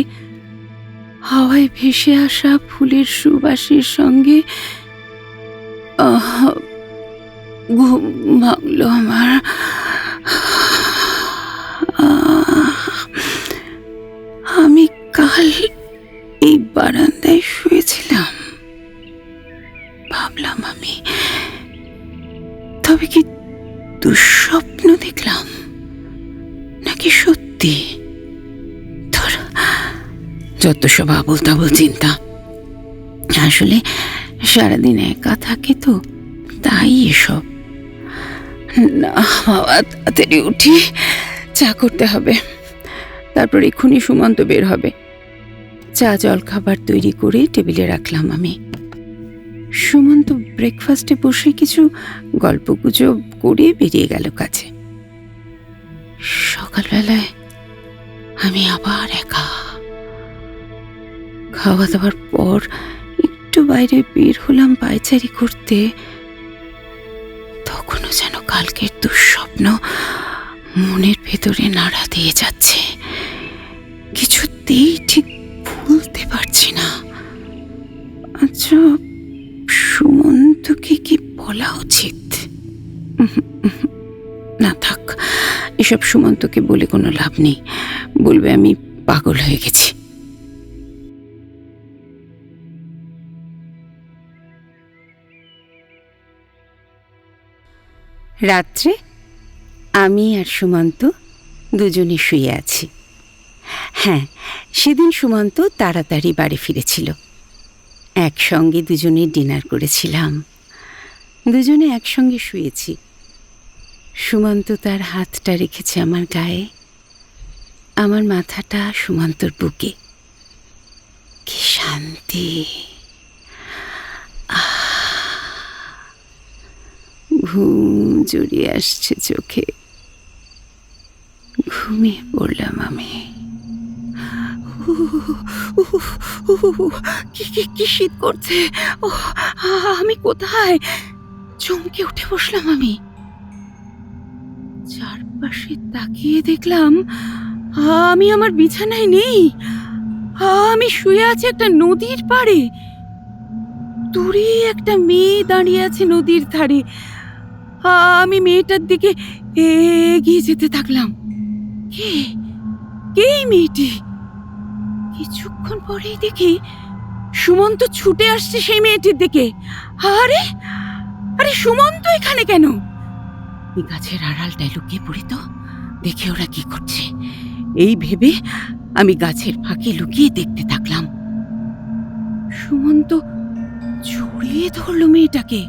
[SPEAKER 3] হাওয়ায় ভেসে আসা ফুলের সুবাসের সঙ্গে ঘুম ভাঙলো আমার। আমি কাল এই বারান্দায় শুয়েছিলাম, ভাবলাম আমি, তবে কি দুঃস্বপ্ন দেখলাম নাকি সত্যি? ধর, যত সব আবল তাবল চিন্তা। আসলে সারাদিন একা থাকে তো, তাই এসব। না বাবা, তাড়াতাড়ি উঠি, চা করতে হবে। তারপর এক্ষুনি সুমন্ত বের হবে। চা জল খাবার তৈরি করে টেবিলে রাখলাম আমি। সুমন্ত ব্রেকফাস্টে বসে কিছু গল্পগুজব করে বেরিয়ে গেল কাছে। সকালবেলায় আমি আবার একা। খাওয়া দাওয়ার পর একটু বাইরে বের হলাম পায়চারি করতে। তখনও যেন কালকের দুঃস্বপ্ন মনের ভেতরে নাড়া দিয়ে যাচ্ছে। কিছুতেই ঠিক ভুলতে পারছি না। আচ্ছা, সুমন্তকে কি বলা উচিত? না থাক, এসব সুমন্তকে বলে কোনো লাভ নেই। বলবে আমি পাগল হয়ে গেছি। রাত্রে আমি আর সুমন্ত দুজনে শুয়ে আছি। হ্যাঁ, সেদিন সুমন্ত তাড়াতাড়ি বাড়ি ফিরেছিল। একসঙ্গে দুজনে ডিনার করেছিলাম, দুজনে একসঙ্গে শুয়েছি। সুমন্ত তার হাতটা রেখেছে আমার গায়ে, আমার মাথাটা সুমন্তর বুকে। কি শান্তি! ঘুম জড়িয়ে আসছে চোখে, ঘুমিয়ে পড়লাম আমি। কি শীত করছে! আমি কোথায়? চমকে উঠে বসলাম আমি। চারপাশে তাকিয়ে দেখলাম আমি আমার বিছানায় নেই। আমি শুয়ে আছি একটা নদীর পাড়ে। দূরে একটা মেয়ে দাঁড়িয়ে আছে নদীর ধারে। আমি মেয়েটার দিকে এগিয়ে যেতে থাকলাম। কে কে এই মেয়েটি? কিছুক্ষণ পরেই দেখি সুমন্ত ছুটে আসছে সেই মেয়েটির দিকে। আরে আরে, সুমন্ত এখানে কেন? এই গাছের আড়ালটায় লুকিয়ে পড়ি তো, দেখে ওরা কি করছে। এই ভেবে আমি গাছের ফাঁকে লুকিয়ে দেখতে থাকলাম। সুমন্ত জড়িয়ে ধরলো মেয়েটাকে।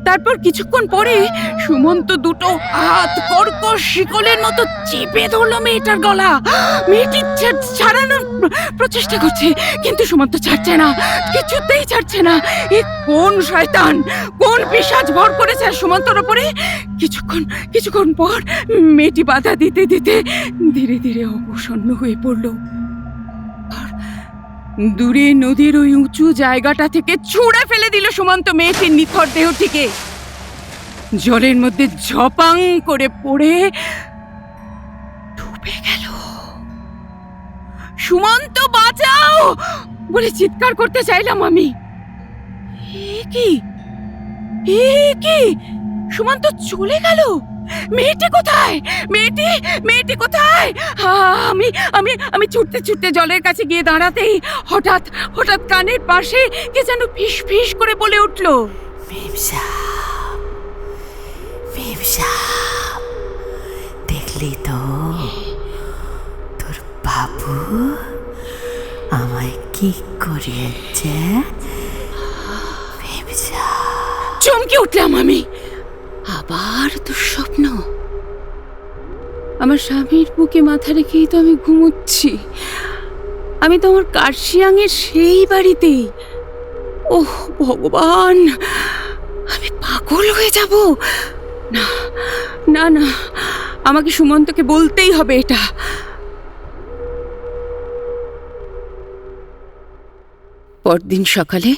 [SPEAKER 3] তারপর কিছুক্ষণ পরে সুমন্ত দুটো হাত কর্কশ শিকলের মতো চেপে ধরলো মেয়েটার গলা। মেয়েটি ছাড়ানোর প্রচেষ্টা করছে, কিন্তু সুমন্ত ছাড়ছে না, কিছুতেই ছাড়ছে না। এ কোন শয়তান, কোন পিশাচ ভর করেছে আর সুমন্তর ওপরে? কিছুক্ষণ পর মেয়েটি বাধা দিতে দিতে ধীরে ধীরে অবসন্ন হয়ে পড়ল। আর দূরে নদীর ওই উঁচু জায়গাটা থেকে ছুঁড়ে ফেলে দিল সুমন্ত মেয়েটির নিথর দেহটিকে। জলের মধ্যে ঝপাং করে পড়ে ডুবে গেল। সুমন্ত, বাঁচাও বলে চিৎকার করতে চাইলাম আমি। এ কি? সুমন্ত চলে গেল। মেয়েটি কোথায়? মেয়েটি কোথায়? আমি ছুটতে জলের কাছে গিয়ে দাঁড়াতেই হঠাৎ কানের পাশে কে যেন ফিস ফিস করে বলে উঠল,
[SPEAKER 10] দেখলি তো তোর বাবু আমায় কি করিয়েছে?
[SPEAKER 3] চমকে উঠলাম আমি। আবার দুঃস্বপ্ন। আমার স্বামীর বুকে মাথা রেখেই তো আমি ঘুমোচ্ছি। আমি তো আমার কার্শিয়াংয়ের সেই বাড়িতেই। ওহ ভগবান, আমি পাগল হয়ে যাব। না, আমাকে সুমন্তকে বলতেই হবে এটা। পরদিন সকালে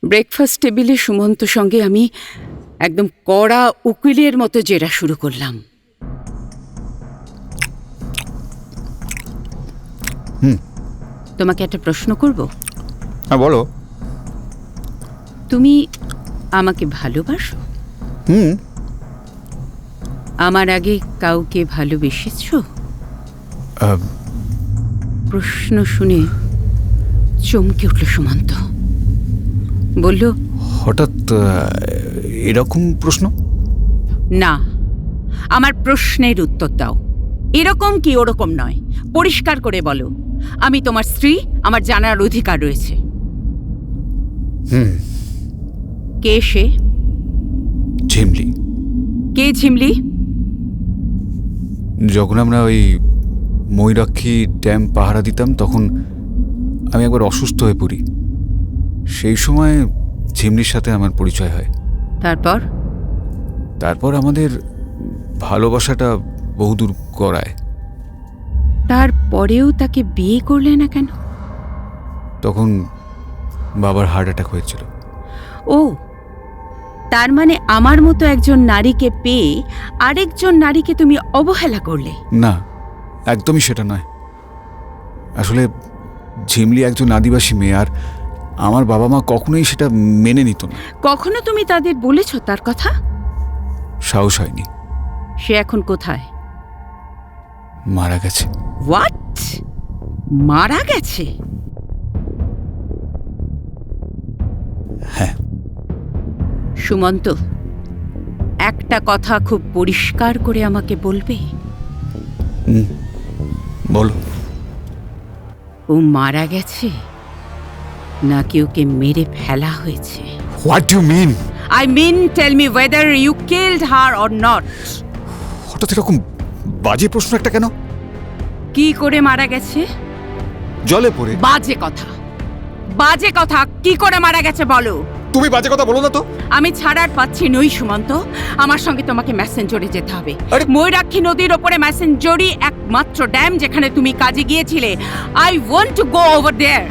[SPEAKER 3] ব্রেকফাস্ট টেবিলে সুমন্ত সঙ্গে আমি একদম কড়া উকিলের মতো জেরা শুরু করলাম। তোমাকে একটা প্রশ্ন করব?
[SPEAKER 7] হ্যাঁ, বলো।
[SPEAKER 3] তুমি আমাকে ভালোবাসো? আমার আগে কাউকে ভালোবেসেছো? প্রশ্ন শুনে চমকে উঠল সুমন্ত। বলল,
[SPEAKER 7] হঠাৎ এরকম প্রশ্ন?
[SPEAKER 3] না, আমার প্রশ্নের উত্তর দাও। এরকম কি ওরকম নয়, পরিষ্কার করে বলো। আমি তোমার স্ত্রী, আমার জানার অধিকার রয়েছে। কে সে?
[SPEAKER 7] ঝিমলি।
[SPEAKER 3] কে ঝিমলি?
[SPEAKER 7] যখন আমরা ওই ময়ূরাক্ষী ড্যাম পাহারা দিতাম তখন আমি একবার অসুস্থ হয়ে পড়ি। সেই সময় ঝিমলির সাথে আমার পরিচয় হয়। তারপর আমাদের ভালোবাসাটা বহুদূর গড়ায়।
[SPEAKER 3] তারপরেও তাকে বিয়ে করলে না কেন?
[SPEAKER 7] তখন বাবার হার্ট অ্যাটাক হয়েছিল।
[SPEAKER 3] ও, তার মানে আমার মতো একজন নারীকে পেয়ে আরেকজন নারীকে তুমি অবহেলা করলে?
[SPEAKER 7] না, একদমই সেটা নয়। আসলে ঝিমলি একজন আদিবাসী মেয়ে, আর আমার বাবা মা কখনোই সেটা মেনে নিত না।
[SPEAKER 3] কখনো তুমি তাদের বলেছো তার কথা?
[SPEAKER 7] সাহস হয়নি।
[SPEAKER 3] সে এখন কোথায়?
[SPEAKER 7] মারা গেছে।
[SPEAKER 3] হোয়াট? মারা গেছে?
[SPEAKER 7] হ্যাঁ।
[SPEAKER 3] সুমন্ত, একটা কথা খুব পরিষ্কার করে আমাকে বলবে?
[SPEAKER 7] বলো।
[SPEAKER 3] ও মারা গেছে নাকি ওকে মেরে ফেলা হয়েছে?
[SPEAKER 7] What you mean?
[SPEAKER 3] I mean, tell me whether you killed her or not.
[SPEAKER 7] হঠাৎ এরকম বাজে প্রশ্ন একটা কেন?
[SPEAKER 3] কি করে মারা গেছে?
[SPEAKER 7] জলে পড়ে।
[SPEAKER 3] বাজে কথা, বাজে কথা। কি করে মারা গেছে বলো?
[SPEAKER 7] তুমি বাজে কথা বলো না তো।
[SPEAKER 3] আমি ছাড়ার পাচ্ছি নই সুমন্ত, আমার সঙ্গে তোমাকে ম্যাসেঞ্জরে যেতে হবে। ময়ূরাক্ষী নদীর ওপরে ম্যাসেঞ্জরি একমাত্র ড্যাম যেখানে তুমি কাজে গিয়েছিলে। I want to go over there.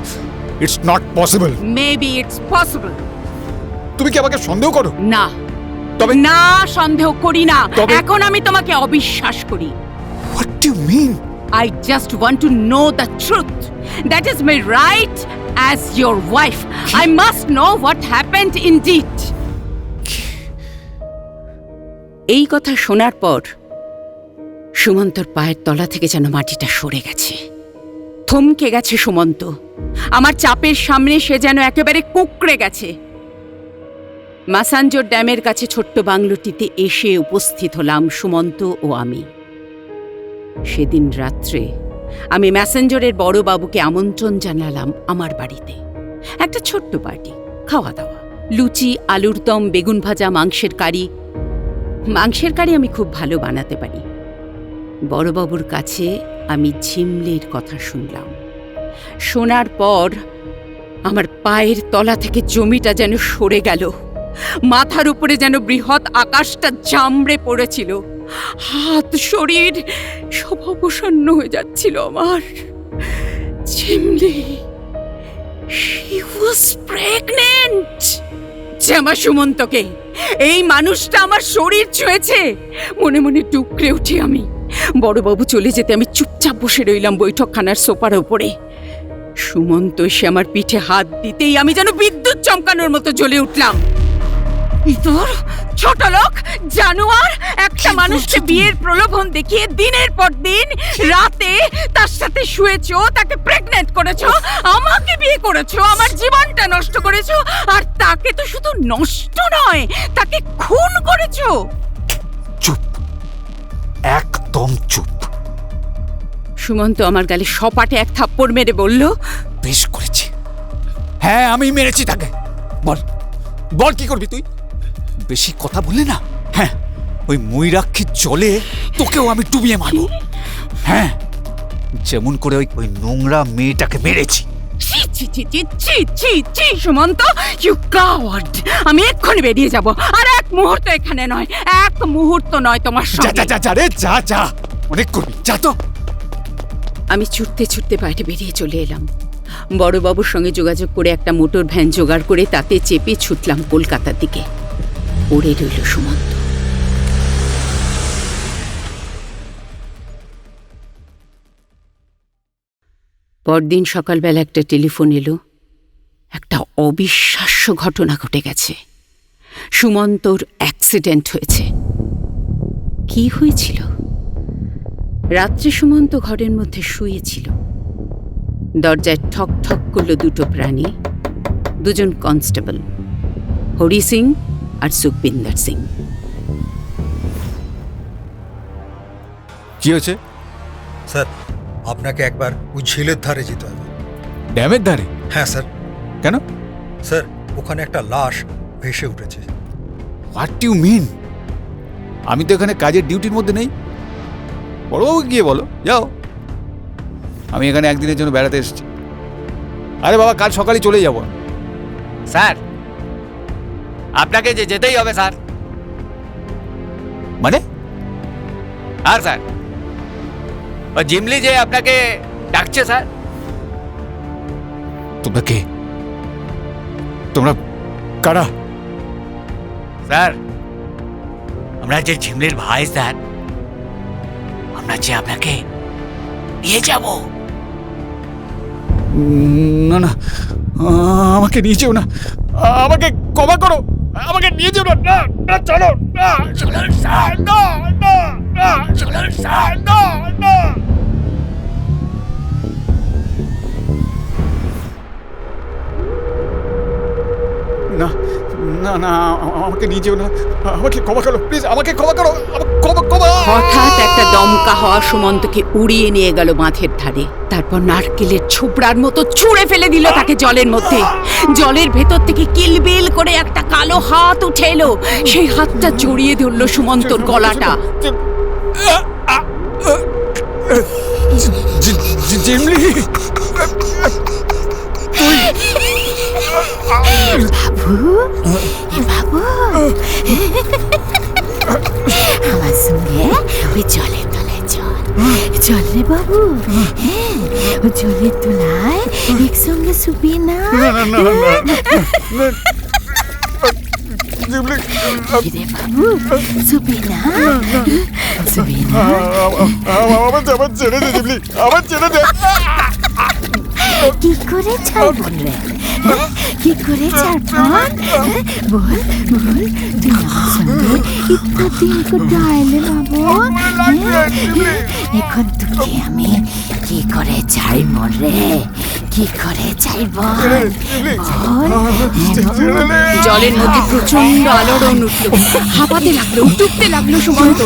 [SPEAKER 7] It's not possible.
[SPEAKER 3] Maybe it's possible.
[SPEAKER 7] তুমি কি আমাকে সন্দেহ করো?
[SPEAKER 3] না,
[SPEAKER 7] তবে
[SPEAKER 3] না, সন্দেহ করি না।
[SPEAKER 7] তবে-
[SPEAKER 3] এখন আমি তোমাকে অবিশ্বাস করি।
[SPEAKER 7] What do you mean?
[SPEAKER 3] I just want to know the truth. That is my right as your wife. I must know what happened indeed. এই কথা শোনার পর সুমন্তর পায়ের তলা থেকে যেন মাটিটা সরে গেছে। থমকে গেছে সুমন্ত। আমার চাপের সামনে সে যেন একেবারে কুঁকড়ে গেছে। মাসাঞ্জোর ড্যামের কাছে ছোট্ট বাংলোটিতে এসে উপস্থিত হলাম সুমন্ত ও আমি। সেদিন রাত্রে আমি ম্যাসেঞ্জরের বড় বাবুকে আমন্ত্রণ জানালাম আমার বাড়িতে। একটা ছোট্ট পার্টি, খাওয়া দাওয়া, লুচি, আলুর দম, বেগুন ভাজা, মাংসের কারি। মাংসের কারি আমি খুব ভালো বানাতে পারি। বড়বাবুর কাছে আমি ঝিমলির কথা শুনলাম। শোনার পর আমার পায়ের তলা থেকে জমিটা যেন সরে গেল। মাথার উপরে যেন বৃহৎ আকাশটা জামড়ে পড়েছিল। হাত, শরীর সব অবসন্ন হয়ে যাচ্ছিল আমার। Jhimli, she was pregnant. জামা সুমন্তকে, এই মানুষটা আমার শরীর ছুঁয়েছে। মনে মনে টুকরে উঠি আমি। বড়বাবু চলে যেতে আমি চুপচাপ বসে রইলাম বৈঠকখানার সোফার ওপরে। সুমন্ত এসে আমার পিঠে হাত দিতেই আমি যেন বিদ্যুৎ চমকানোর মতো জ্বলে উঠলাম। তোর ছোট লোক জানোয়ার, একটা মানুষকে বিয়ের প্রলোভন দেখিয়ে দিনের পর দিন রাতে তার সাথে শুয়েছো, তাকে প্রেগন্যান্ট করেছো, আমাকে বিয়ে করেছো, আমার জীবনটা নষ্ট করেছো, আর তাকে তো শুধু নষ্ট নয়, তাকে খুন করেছো।
[SPEAKER 7] চুপ, একদম চুপ।
[SPEAKER 3] সুমন্ত আমার গালে সপাটে এক থাপ্পড় মেরে বলল,
[SPEAKER 7] বেশ করেছি। হ্যাঁ, আমি মেরেছি তাকে। বল, বল কি করবি তুই? বেশি কথা বললে না, হ্যাঁ, ওই ময়ূরাক্ষীর জলে তোকেও আমি ডুবিয়ে মারবো। হ্যাঁ, যেমন করে ওই নোংরা মেয়েটাকে মেরেছি।
[SPEAKER 3] ছি ছি ছি ছি ছি ছি ছি সুমন্ত, ইউ কাওয়ার্ড! আমি এক্ষুনি বেরিয়ে যাব, আর এক মুহূর্ত এখানে নয়, এক মুহূর্ত নয় তোমার
[SPEAKER 7] যা
[SPEAKER 3] সঙ্গে।
[SPEAKER 7] যা যা যা রে, যা যা, অনেক করবি, যা তো।
[SPEAKER 3] আমি ছুটতে ছুটতে বাইরে বেরিয়ে চলে এলাম। বড়বাবুর সঙ্গে যোগাযোগ করে একটা মোটর ভ্যান জোগাড় করে তাতে চেপে ছুটলাম কলকাতার দিকে। পড়ে রইল সুমন্ত। পরদিন সকালবেলা একটা টেলিফোন এলো। একটা অবিশ্বাস্য ঘটনা ঘটে গেছে। সুমন্তর অ্যাক্সিডেন্ট হয়েছে। কি হয়েছিল? রাত্রে সুমন্ত ঘরের মধ্যে শুয়েছিল। দরজায় ঠক ঠক করল দুটো প্রাণী, দুজন কনস্টেবল, হরি সিং আর সুখবিন্দর সিং।
[SPEAKER 7] কি হয়েছে?
[SPEAKER 5] স্যার, আপনাকে একবার ওই ঝিলের ধারে যেতে হবে।
[SPEAKER 7] ড্যামের ধারে?
[SPEAKER 5] হ্যাঁ স্যার।
[SPEAKER 7] কেন?
[SPEAKER 5] স্যার, ওখানে একটা লাশ ভেসে উঠেছে।
[SPEAKER 7] What you mean? আমি তো এখানে কাজের ডিউটির মধ্যে নেই। বড়বাবু গিয়ে বলো, যাও। আমি এখানে একদিনের জন্য বেড়াতে এসেছি। আরে বাবা, কাল সকালে চলে যাব।
[SPEAKER 11] স্যার, আপনাকে যে যেতেই হবে স্যার।
[SPEAKER 7] মানে?
[SPEAKER 11] আর স্যার, ও জিমলি যে আপনাকে ডাকছে স্যার।
[SPEAKER 7] তোমরা কে? তোমরা কারা?
[SPEAKER 11] স্যার, আমরা যে ঝিমলির ভাই স্যার, আমরা যে আপনাকে নিয়ে যাব।
[SPEAKER 7] না না, আমাকে নিয়ে যেও না, আমাকে ক্ষমা করো, আমাকে নিয়ে যেও না। না না, চলো না,
[SPEAKER 11] চলুন স্যার,
[SPEAKER 7] না না না,
[SPEAKER 11] চলুন স্যার।
[SPEAKER 7] না না। না না না, আমাকে নিয়ে যেও না, আমাকে ক্ষমা করো প্লিজ, আমাকে ক্ষমা করো, ক্ষমা।
[SPEAKER 3] হঠাৎ একটা দমকা হওয়া সুমন্তকে উড়িয়ে নিয়ে গেল বাঁধের ধারে, তারপর নারকেলের ছোবড়ার মতো ছুঁড়ে ফেলে দিল তাকে জলের মধ্যে। জলের ভেতর থেকে কিলবিল করে একটা কালো হাত উঠে এলো, সেই হাতটা জড়িয়ে ধরলো সুমন্তর গলাটা।
[SPEAKER 7] জিমলি,
[SPEAKER 10] বাবু বাবু আমার সঙ্গে ওই জলের তলায় চল রে বাবু। হ্যাঁ, ও জলের তলায় একসঙ্গে শুবি না? রে বাবু, শুবি না? শুবি না?
[SPEAKER 7] আমার ছেড়ে দে জিমলি, আমার ছেড়ে দে।
[SPEAKER 10] কি করে ছাড়ব রে? কি করে ছাড়ব? বল বল, তুই আমার সঙ্গে ইতদিন কাটাইলে বাবু। এখন তোকে আমি কি করে ছাড়ব রে? কি করে ছাড়ব?
[SPEAKER 3] জলের মধ্যে প্রচন্ড আলোড়ন উঠল, হাঁপাতে লাগলো, ডুবতে লাগলো সুমন্ত।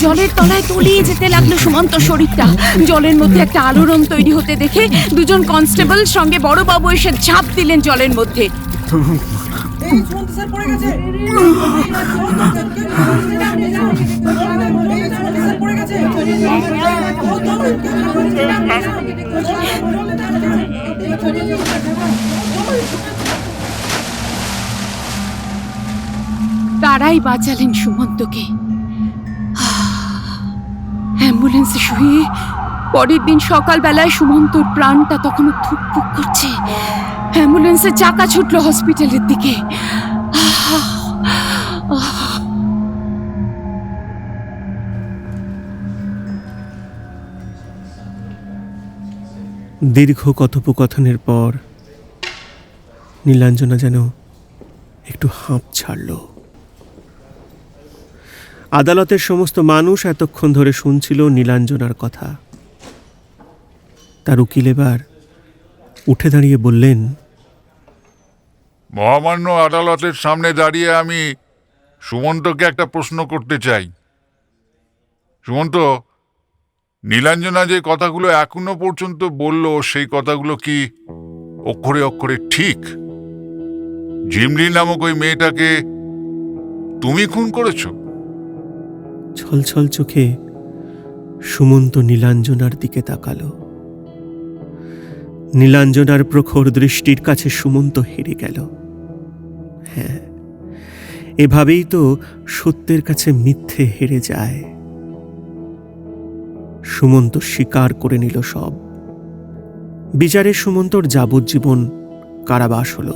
[SPEAKER 3] জলের তলায় তলিয়ে যেতে লাগলো সুমন্ত শরীরটা। জলের মধ্যে একটা আলোড়ন তৈরি হতে দেখে দুজন কনস্টেবল সঙ্গে বড়বাবু এসে ঝাঁপ দিলেন জলের মধ্যে। তারাই বাঁচালেন সুমন্তকে। অ্যাম্বুলেন্সে শুয়ে পরের দিন সকালবেলায় সুমন্তর প্রাণটা তখনও ধুকপুক করছে। অ্যাম্বুলেন্সের চাকা ছুটলো হসপিটালের দিকে।
[SPEAKER 2] দীর্ঘ কথোপকথনের পর নীলাঞ্জনা যেন একটু হাঁপ ছাড়ল। আদালতের সমস্ত মানুষ এতক্ষণ ধরে শুনছিল নীলাঞ্জনার কথা। তার উকিল এবার উঠে দাঁড়িয়ে বললেন,
[SPEAKER 4] মহামান্য আদালতের সামনে দাঁড়িয়ে আমি সুমন্তকে একটা প্রশ্ন করতে চাই। সুমন্ত, নীলাঞ্জনা যে কথাগুলো এখনো পর্যন্ত বলল, সেই কথাগুলো কি অক্ষরে অক্ষরে ঠিক? জিমলি নামক ওই মেয়েটাকে তুমি খুন করেছো?
[SPEAKER 2] ছলছল চোখে সুমন্ত নীলাঞ্জনার দিকে তাকালো। নীলাঞ্জনার প্রখর দৃষ্টির কাছে সুমন্ত হেরে গেল। হ্যাঁ, এভাবেই তো সত্যের কাছে মিথ্যে হেরে যায়। সুমন্ত স্বীকার করে নিল সব। বিচারে সুমন্তর যাবজ্জীবন কারাবাস হল।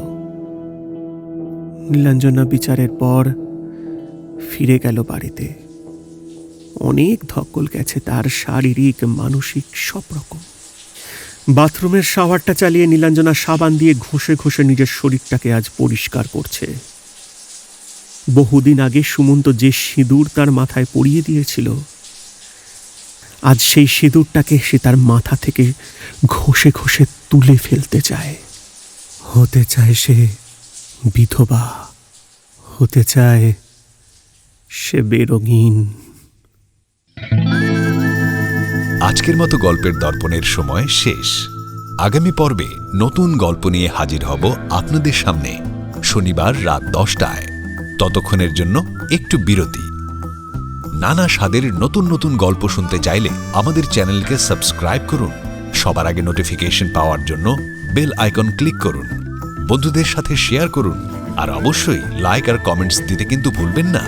[SPEAKER 2] নীলাঞ্জনা বিচারের পর ফিরে গেল বাড়িতে। অনেক ধকল গেছে তার, শারীরিক মানসিক সব রকম। বাথরুমের শাওয়ারটা চালিয়ে নীলাঞ্জনা সাবান দিয়ে ঘষে ঘষে নিজের শরীরটাকে আজ পরিষ্কার করছে। বহুদিন আগে সুমন্ত যে সিঁদুর তার মাথায় পরিয়ে দিয়েছিল, আজ সেই সিঁদুরটাকে সে তার মাথা থেকে ঘষে ঘষে তুলে ফেলতে চায়। হতে চায় সে বিধবা, হতে চায় সে বেরঙিন।
[SPEAKER 1] আজকের মতো গল্পের দর্পণের সময় শেষ। আগামী পর্বে নতুন গল্প নিয়ে হাজির হব আপনাদের সামনে শনিবার রাত 10টায়। ততক্ষণের জন্য একটু বিরতি। নানা স্বাদের নতুন নতুন গল্প শুনতে চাইলে আমাদের চ্যানেলকে সাবস্ক্রাইব করুন। সবার আগে নোটিফিকেশন পাওয়ার জন্য বেল আইকন ক্লিক করুন। বন্ধুদের সাথে শেয়ার করুন, আর অবশ্যই লাইক আর কমেন্টস দিতে কিন্তু ভুলবেন না।